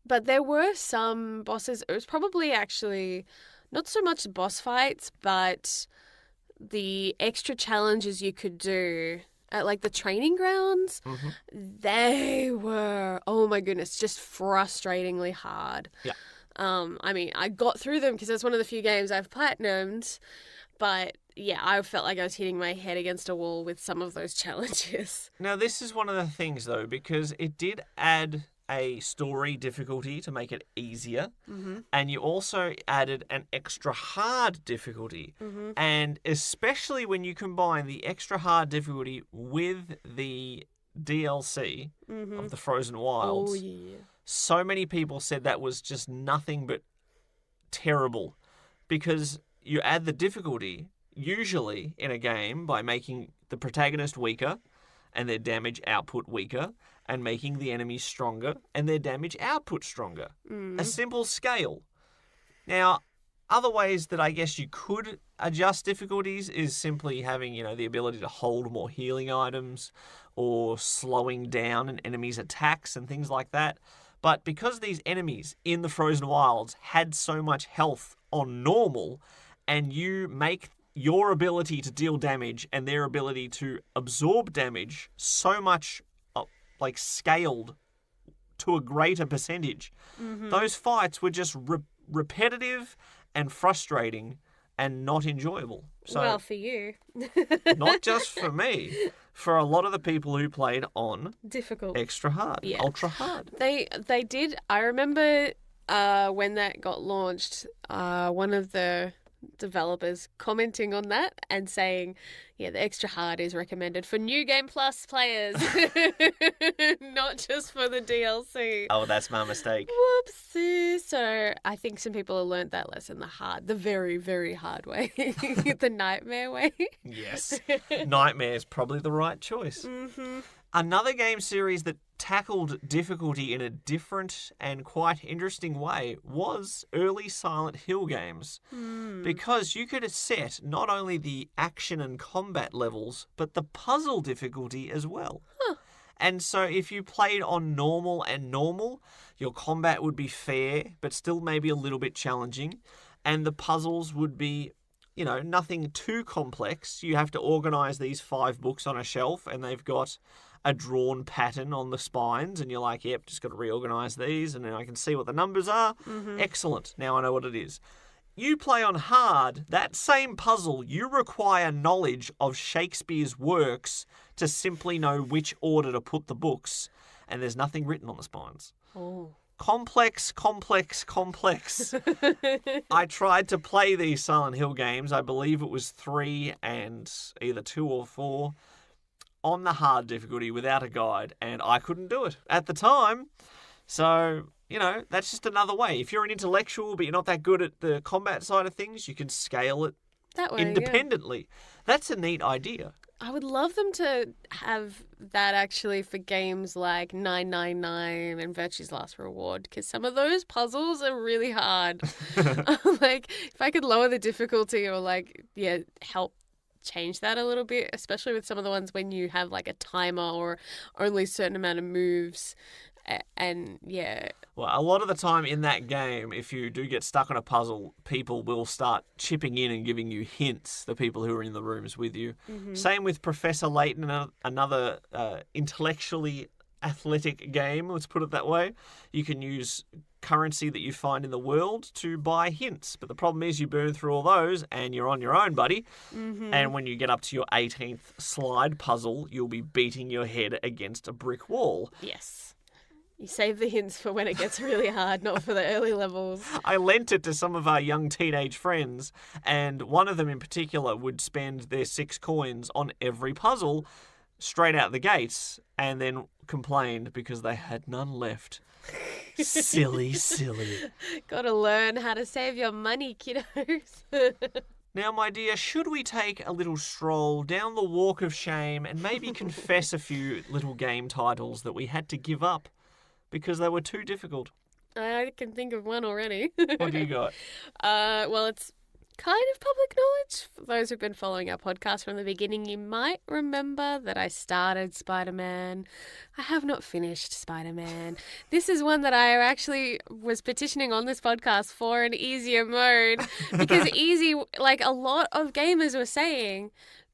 But there were some bosses. It was probably actually not so much boss fights, but the extra challenges you could do at like the training grounds, they were, oh my goodness, just frustratingly hard. I mean, I got through them because it's one of the few games I've platinumed, but yeah, I felt like I was hitting my head against a wall with some of those challenges. Now, this is one of the things, though, because it did add a story difficulty to make it easier, and you also added an extra hard difficulty, and especially when you combine the extra hard difficulty with the DLC of the Frozen Wilds, so many people said that was just nothing but terrible, because you add the difficulty usually in a game by making the protagonist weaker and their damage output weaker, and making the enemies stronger and their damage output stronger. A simple scale. Now, other ways that I guess you could adjust difficulties is simply having, the ability to hold more healing items or slowing down an enemy's attacks and things like that. But because these enemies in the Frozen Wilds had so much health on normal, and you make your ability to deal damage and their ability to absorb damage so much scaled to a greater percentage, those fights were just repetitive and frustrating and not enjoyable. So, well, for you. not just for me. for a lot of the people who played on Difficult. extra hard, Yeah. ultra hard. They did. I remember when that got launched, one of the developers commenting on that and saying, yeah, the extra hard is recommended for New Game Plus players, not just for the DLC. Oh, that's my mistake. Whoopsie. So I think some people have learnt that lesson the very, very hard way, the nightmare way. Yes. Nightmare is probably the right choice. Mm-hmm. Another game series that tackled difficulty in a different and quite interesting way was early Silent Hill games. Because you could set not only the action and combat levels, but the puzzle difficulty as well. Huh. And so if you played on normal and normal, your combat would be fair, but still maybe a little bit challenging. And the puzzles would be, you know, nothing too complex. You have to organise these 5 books on a shelf, and they've got a drawn pattern on the spines, and you're like, yep, just got to reorganise these, and then I can see what the numbers are. Excellent. Now I know what it is. You play on hard, that same puzzle, you require knowledge of Shakespeare's works to simply know which order to put the books, and there's nothing written on the spines. Oh. Complex, complex, complex. I tried to play these Silent Hill games, I believe it was 3 and either 2 or 4, on the hard difficulty without a guide, and I couldn't do it at the time. So, you know, that's just another way. If you're an intellectual but you're not that good at the combat side of things, you can scale it That way, independently. That's a neat idea. I would love them to have that actually for games like 999 and Virtue's Last Reward, because some of those puzzles are really hard. Like, if I could lower the difficulty or, like, yeah, help change that a little bit, especially with some of the ones when you have, like, a timer or only a certain amount of moves. And yeah. Well, a lot of the time in that game, if you do get stuck on a puzzle, people will start chipping in and giving you hints, the people who are in the rooms with you. Same with Professor Layton, another intellectually athletic game, let's put it that way. You can use currency that you find in the world to buy hints. But the problem is you burn through all those and you're on your own, buddy. And when you get up to your 18th slide puzzle, you'll be beating your head against a brick wall. Yes. You save the hints for when it gets really hard, not for the early levels. I lent it to some of our young teenage friends, and one of them in particular would spend their 6 coins on every puzzle straight out the gates and then complained because they had none left. Silly. Gotta learn how to save your money, kiddos. Now, my dear, should we take a little stroll down the walk of shame and maybe confess a few little game titles that we had to give up because they were too difficult? I can think of one already. What do you got? Well, it's kind of public knowledge. For those who've been following our podcast from the beginning, you might remember that I started Spider-Man. I have not finished Spider-Man. This is one that I actually was petitioning on this podcast for an easier mode, because easy, like a lot of gamers were saying,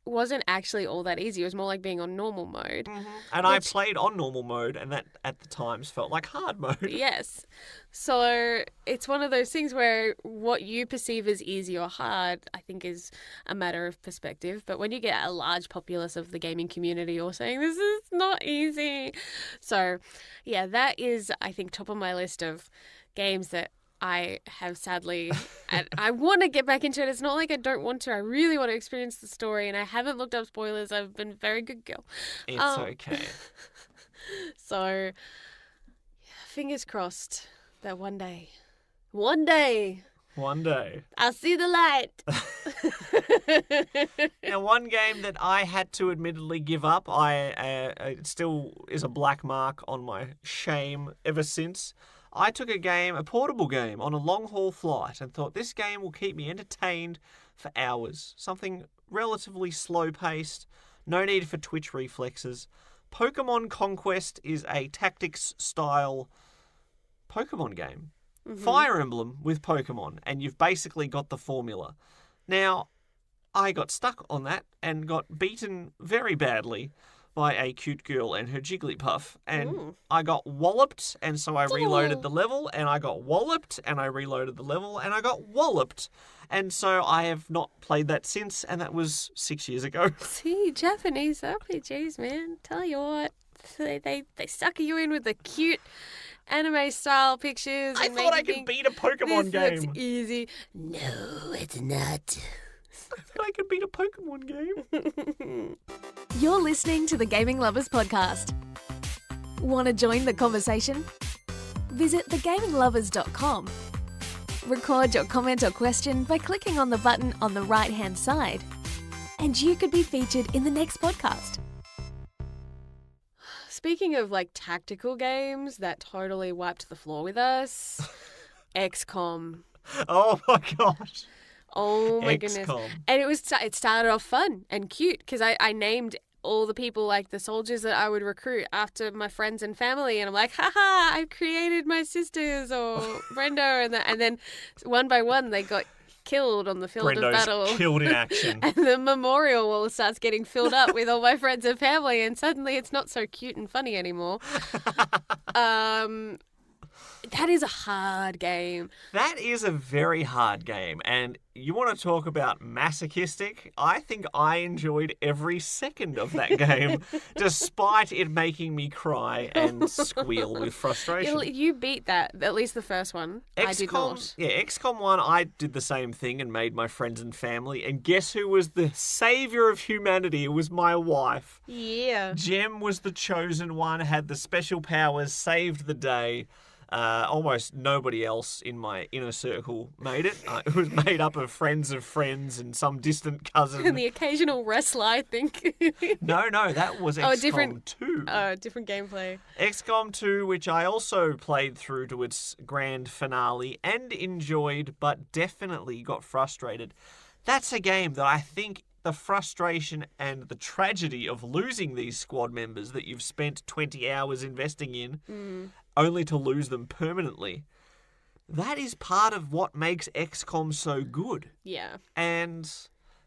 wasn't actually all that easy. It was more like being on normal mode. And I played on normal mode, and that at the times felt like hard mode. Yes. So it's one of those things where what you perceive as easy or hard, I think, is a matter of perspective. But when you get a large populace of the gaming community all saying this is not easy. So yeah, that is, I think, top of my list of games that I have sadly, and I want to get back into it. It's not like I don't want to. I really want to experience the story, and I haven't looked up spoilers. I've been a very good girl. It's okay. So, fingers crossed that one day, One day. I'll see the light. Now, one game that I had to admittedly give up, it still is a black mark on my shame ever since. I took a portable game, on a long-haul flight and thought this game will keep me entertained for hours. Something relatively slow-paced, no need for twitch reflexes. Pokemon Conquest is a tactics-style Pokemon game. Fire Emblem with Pokemon, and you've basically got the formula. Now, I got stuck on that and got beaten very badly by a cute girl and her Jigglypuff. And Ooh. I got walloped, and so I reloaded the level, and I got walloped, and I reloaded the level, and I got walloped. And so I have not played that since, and that was 6 years ago. See, Japanese RPGs, man. Tell you what, they sucker you in with the cute anime-style pictures. I and thought make I you could think, beat a Pokemon this game. looks easy. No, it's not. I thought I could beat a Pokemon game. You're listening to the Gaming Lovers Podcast. Want to join the conversation? Visit thegaminglovers.com. Record your comment or question by clicking on the button on the right-hand side. And you could be featured in the next podcast. Speaking of like tactical games that totally wiped the floor with us, XCOM. Oh my gosh. Oh my goodness. XCOM. And it started off fun and cute because I named all the people, like the soldiers that I would recruit after my friends and family, and I'm like, haha, I've created my sisters or Brendo, and then one by one they got killed on the field of battle. Brendo's killed in action. And the memorial wall starts getting filled up with all my friends and family, and suddenly it's not so cute and funny anymore. That is a hard game. That is a very hard game, and you want to talk about masochistic? I think I enjoyed every second of that game, despite it making me cry and squeal with frustration. You beat that, at least the first one. I did not. Yeah, XCOM 1, I did the same thing and made my friends and family, and guess who was the saviour of humanity? It was my wife. Yeah. Jem was the chosen one, had the special powers, saved the day. Almost nobody else in my inner circle made it. It was made up of friends and some distant cousin. And the occasional wrestler, I think. No, that was XCOM different 2. Different gameplay. XCOM 2, which I also played through to its grand finale and enjoyed, but definitely got frustrated. That's a game that I think the frustration and the tragedy of losing these squad members that you've spent 20 hours investing in, only to lose them permanently, that is part of what makes XCOM so good. Yeah. And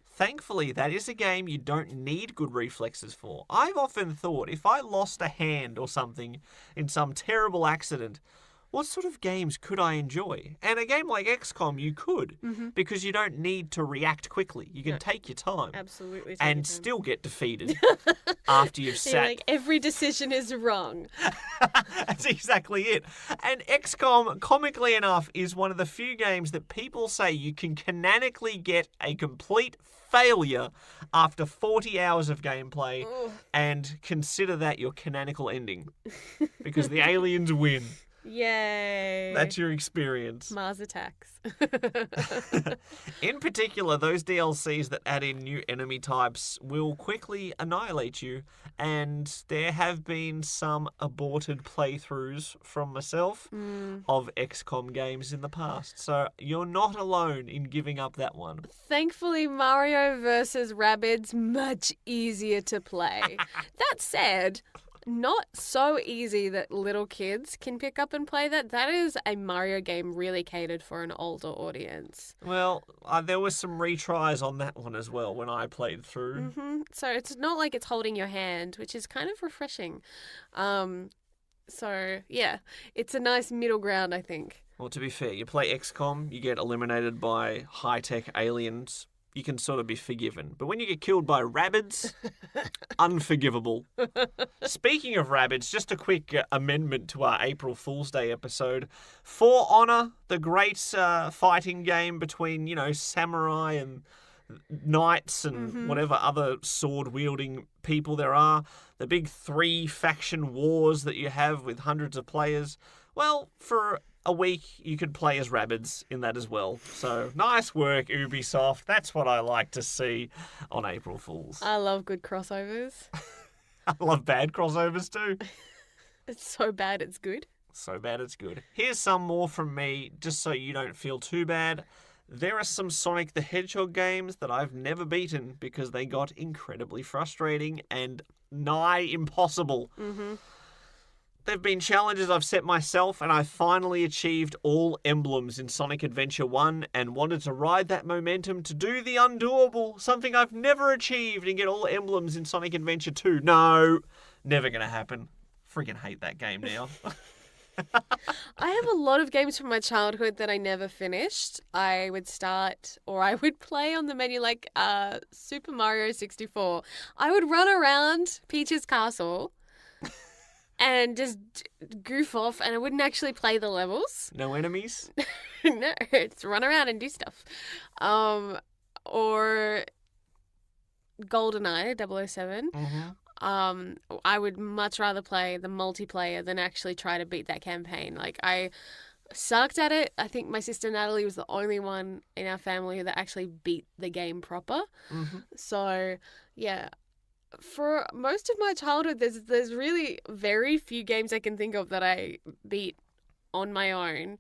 thankfully, that is a game you don't need good reflexes for. I've often thought, if I lost a hand or something in some terrible accident, what sort of games could I enjoy? And a game like XCOM, you could, because you don't need to react quickly. You can take your time. Absolutely. And still get defeated after you've You're sat. like, every decision is wrong. That's exactly it. And XCOM, comically enough, is one of the few games that people say you can canonically get a complete failure after 40 hours of gameplay and consider that your canonical ending. Because the aliens win. Yay. That's your experience. Mars attacks. In particular, those DLCs that add in new enemy types will quickly annihilate you, and there have been some aborted playthroughs from myself of XCOM games in the past, so you're not alone in giving up that one. Thankfully, Mario vs. Rabbids much easier to play. That said, not so easy that little kids can pick up and play that. That is a Mario game really catered for an older audience. Well, there was some retries on that one as well when I played through. So it's not like it's holding your hand, which is kind of refreshing. So, yeah, it's a nice middle ground, I think. Well, to be fair, you play XCOM, you get eliminated by high-tech aliens, you can sort of be forgiven. But when you get killed by rabbids, unforgivable. Speaking of rabbids, just a quick amendment to our April Fool's Day episode. For Honor, the great fighting game between, samurai and knights and whatever other sword-wielding people there are, the big 3 faction wars that you have with hundreds of players, well, for a week you could play as rabbids in that as well. So nice work, Ubisoft. That's what I like to see on April Fools. I love good crossovers. I love bad crossovers too. It's so bad it's good. So bad it's good. Here's some more from me, just so you don't feel too bad. There are some Sonic the Hedgehog games that I've never beaten because they got incredibly frustrating and nigh impossible. They've been challenges I've set myself, and I finally achieved all emblems in Sonic Adventure 1 and wanted to ride that momentum to do the undoable, something I've never achieved, and get all emblems in Sonic Adventure 2. No, never going to happen. Freaking hate that game now. I have a lot of games from my childhood that I never finished. I would start or I would play on the menu like Super Mario 64. I would run around Peach's castle and just goof off, and I wouldn't actually play the levels. No enemies? No, it's run around and do stuff. Or GoldenEye 007. Mm-hmm. I would much rather play the multiplayer than actually try to beat that campaign. Like, I sucked at it. I think my sister Natalie was the only one in our family that actually beat the game proper. Mm-hmm. So, yeah. For most of my childhood, there's really very few games I can think of that I beat on my own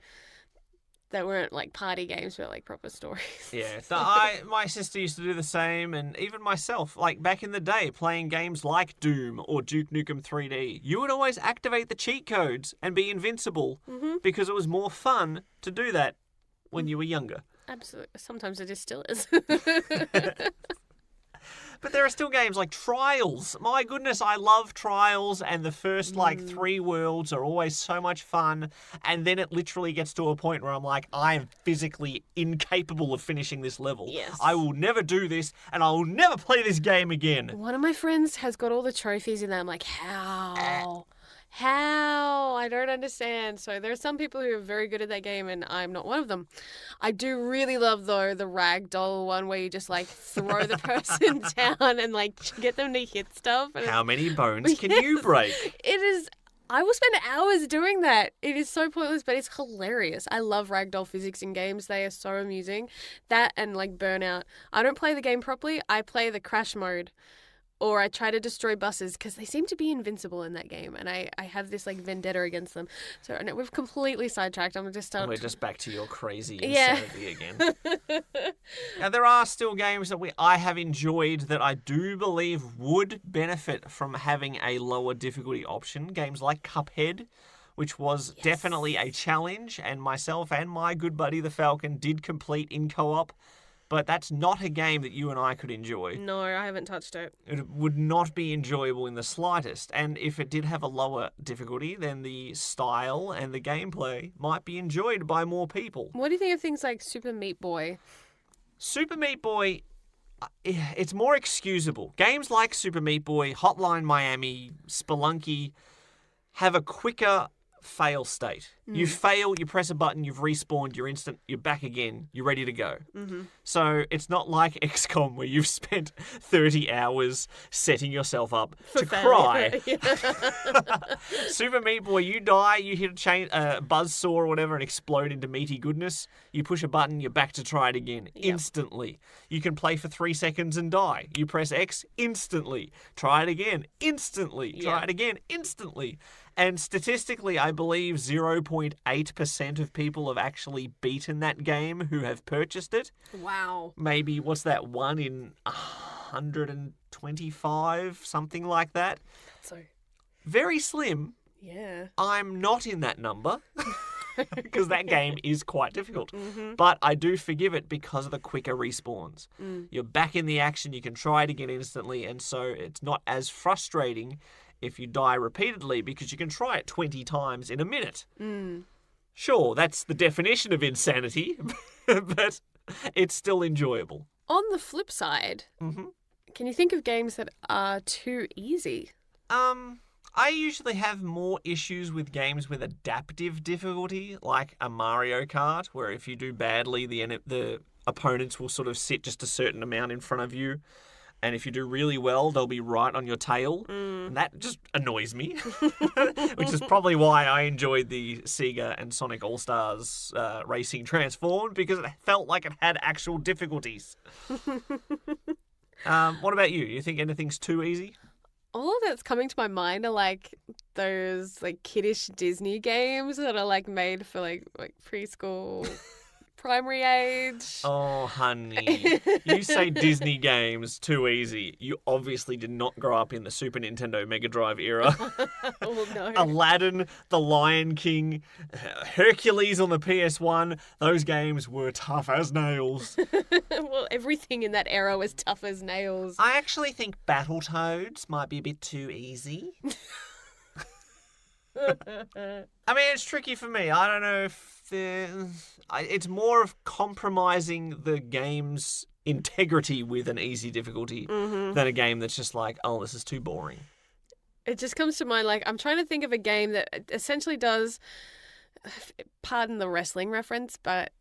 that weren't like party games, but like proper stories. Yeah, so my sister used to do the same, and even myself, like back in the day, playing games like Doom or Duke Nukem 3D, you would always activate the cheat codes and be invincible because it was more fun to do that when you were younger. Absolutely. Sometimes it just still is. But there are still games like Trials. My goodness, I love Trials, and the first, 3 worlds are always so much fun, and then it literally gets to a point where I'm like, I am physically incapable of finishing this level. Yes. I will never do this, and I will never play this game again. One of my friends has got all the trophies in there. I'm like, how? How? I don't understand. So there are some people who are very good at that game, and I'm not one of them. I do really love, though, the ragdoll one where you just, like, throw the person down and, like, get them to hit stuff. And How many bones can you break? It is... I will spend hours doing that. It is so pointless, but it's hilarious. I love ragdoll physics in games. They are so amusing. That and, like, Burnout. I don't play the game properly. I play the crash mode. Or I try to destroy buses because they seem to be invincible in that game, and I have this like vendetta against them. So no, we've completely sidetracked. I'm just We're just back to your crazy Yeah. insanity again. Now there are still games that I have enjoyed that I do believe would benefit from having a lower difficulty option. Games like Cuphead, which was definitely a challenge, and myself and my good buddy the Falcon did complete in co-op. But that's not a game that you and I could enjoy. No, I haven't touched it. It would not be enjoyable in the slightest. And if it did have a lower difficulty, then the style and the gameplay might be enjoyed by more people. What do you think of things like Super Meat Boy? Super Meat Boy, it's more excusable. Games like Super Meat Boy, Hotline Miami, Spelunky have a quicker fail state. You fail, you press a button, you've respawned, you're back again, you're ready to go. So it's not like XCOM where you've spent 30 hours setting yourself up to cry. Super Meat Boy, you die, you hit a buzzsaw or whatever and explode into meaty goodness. You push a button, you're back to try it again instantly. You can play for 3 seconds and die. You press X instantly. Try it again instantly. Try it again instantly. And statistically, I believe 0.8% of people have actually beaten that game who have purchased it. Wow. Maybe, what's that, 1 in 125, something like that. So, Very slim. yeah. I'm not in that number because that game is quite difficult. But I do forgive it because of the quicker respawns. You're back in the action, you can try it again instantly, and so it's not as frustrating if you die repeatedly because you can try it 20 times in a minute. Sure, that's the definition of insanity, but it's still enjoyable. On the flip side, can you think of games that are too easy? I usually have more issues with games with adaptive difficulty, like a Mario Kart, where if you do badly, the opponents will sort of sit just a certain amount in front of you. And if you do really well, they'll be right on your tail. And that just annoys me, which is probably why I enjoyed the Sega and Sonic All-Stars Racing Transformed, because it felt like it had actual difficulties. What about you? You think anything's too easy? All that's coming to my mind are like those like kiddish Disney games that are like made for like preschool primary age. Oh, honey. You say Disney games too easy. You obviously did not grow up in the Super Nintendo Mega Drive era. Oh, no. Aladdin, The Lion King, Hercules on the PS1. Those games were tough as nails. Well, everything in that era was tough as nails. I actually think Battletoads might be a bit too easy. I mean, it's tricky for me. I don't know if it's more of compromising the game's integrity with an easy difficulty than a game that's just like, oh, this is too boring. It just comes to mind, like, I'm trying to think of a game that essentially does, pardon the wrestling reference, but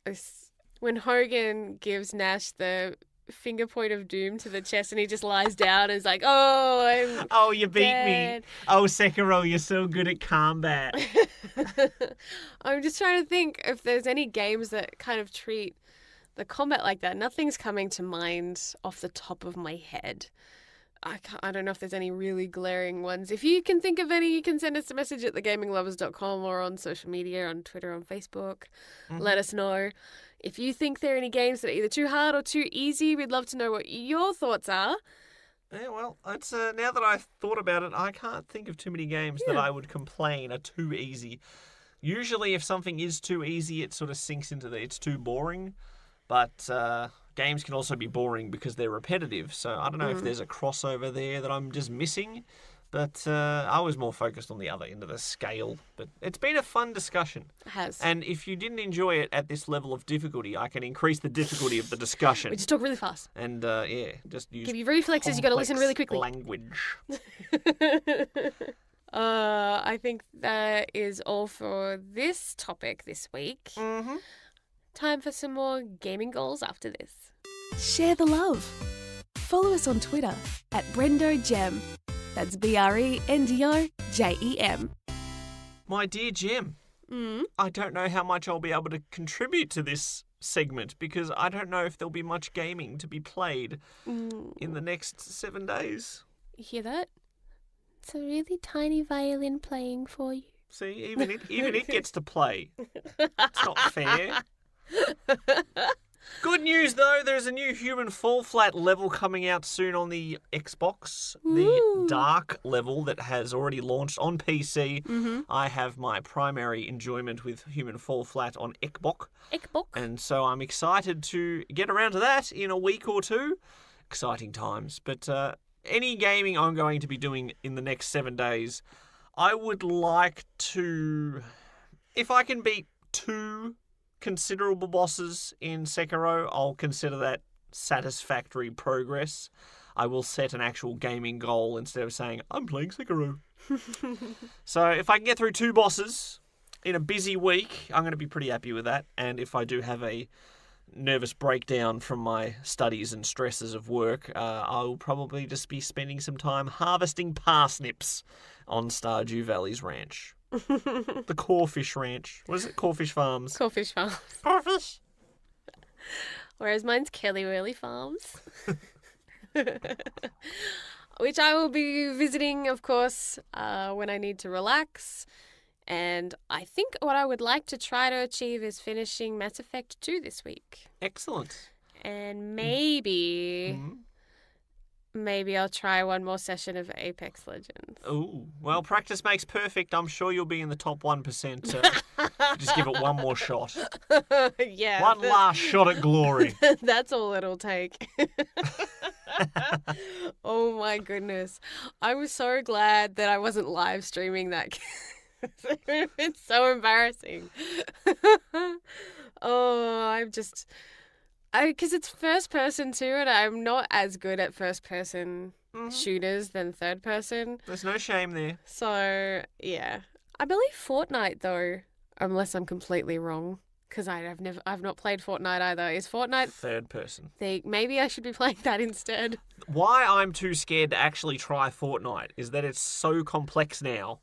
when Hogan gives Nash the finger point of doom to the chest and he just lies down and is like, oh, you beat dead. me. Oh, Sekiro, you're so good at combat. I'm just trying to think if there's any games that kind of treat the combat like that. Nothing's coming to mind off the top of my head. I don't know if there's any really glaring ones. If you can think of any, you can send us a message at thegaminglovers.com or on social media, on Twitter, on Facebook. Let us know. If you think there are any games that are either too hard or too easy, we'd love to know what your thoughts are. Yeah, well, it's now that I've thought about it, I can't think of too many games that I would complain are too easy. Usually if something is too easy, it sort of sinks into it's too boring. But games can also be boring because they're repetitive. So I don't know if there's a crossover there that I'm just missing. But I was more focused on the other end of the scale. But it's been a fun discussion. It has. And if you didn't enjoy it at this level of difficulty, I can increase the difficulty of the discussion. We just talk really fast. And, just use Give you reflexes, you got to listen really quickly. language. I think that is all for this topic this week. Mm-hmm. Time for some more gaming goals after this. Share the love. Follow us on Twitter at Brendo and Jem. That's BRENDOJEM. My dear Jem, I don't know how much I'll be able to contribute to this segment because I don't know if there'll be much gaming to be played in the next 7 days. You hear that? It's a really tiny violin playing for you. See, even it gets to play. It's not fair. Good news, though. There's a new Human Fall Flat level coming out soon on the Xbox. The Dark level that has already launched on PC. I have my primary enjoyment with Human Fall Flat on Xbox. And so I'm excited to get around to that in a week or two. Exciting times. But any gaming I'm going to be doing in the next 7 days, I would like to... If I can beat 2 considerable bosses in Sekiro, I'll consider that satisfactory progress. I will set an actual gaming goal instead of saying, I'm playing Sekiro. So if I can get through 2 bosses in a busy week, I'm going to be pretty happy with that. And if I do have a nervous breakdown from my studies and stresses of work, I will probably just be spending some time harvesting parsnips on Stardew Valley's ranch. The Corefish Ranch. What is it? Corefish Farms. Corefish Farms. Corefish. Whereas mine's Kelly Whirly Farms. Which I will be visiting, of course, when I need to relax. And I think what I would like to try to achieve is finishing Mass Effect 2 this week. Excellent. And maybe I'll try one more session of Apex Legends. Oh, well, practice makes perfect. I'm sure you'll be in the top 1%. Just give it one more shot. Yeah. One last shot at glory. That's all it'll take. Oh my goodness. I was so glad that I wasn't live streaming that. It's so embarrassing. Because it's first person too, and I'm not as good at first person shooters than third person. There's no shame there. So, yeah. I believe Fortnite though, unless I'm completely wrong, because I've not played Fortnite either. Is Fortnite third person? Maybe I should be playing that instead. Why I'm too scared to actually try Fortnite is that it's so complex now.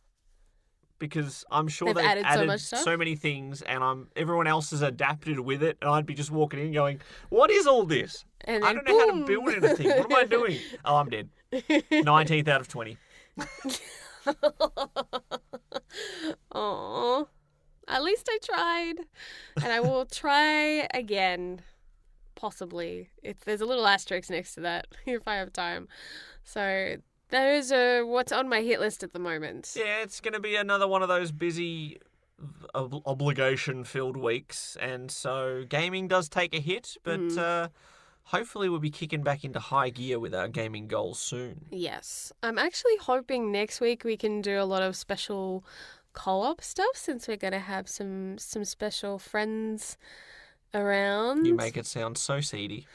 Because I'm sure they've added so much stuff. So many things, and everyone else has adapted with it, and I'd be just walking in going, what is all this? And I don't know how to build anything. What am I doing? Oh, I'm dead. 19th out of 20. Aww. at least I tried. And I will try again, possibly. There's a little asterisk next to that, if I have time. So there's what's on my hit list at the moment. Yeah, it's going to be another one of those busy, obligation-filled weeks. And so gaming does take a hit, but hopefully we'll be kicking back into high gear with our gaming goals soon. Yes. I'm actually hoping next week we can do a lot of special co-op stuff since we're going to have some special friends around. You make it sound so seedy.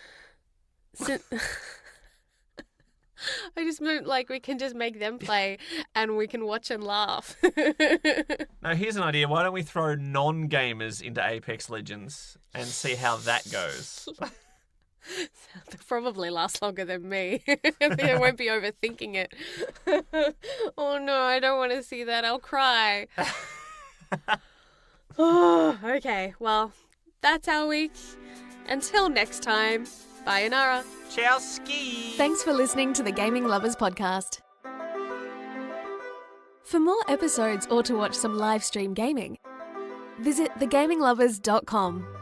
I just meant like we can just make them play and we can watch and laugh. Now, here's an idea. Why don't we throw non-gamers into Apex Legends and see how that goes? They'll probably last longer than me. They won't be overthinking it. Oh no, I don't want to see that. I'll cry. Oh, okay, well, that's our week. Until next time, bye, Inara. Ciao, ski! Thanks for listening to the Gaming Lovers Podcast. For more episodes or to watch some live stream gaming, visit thegaminglovers.com.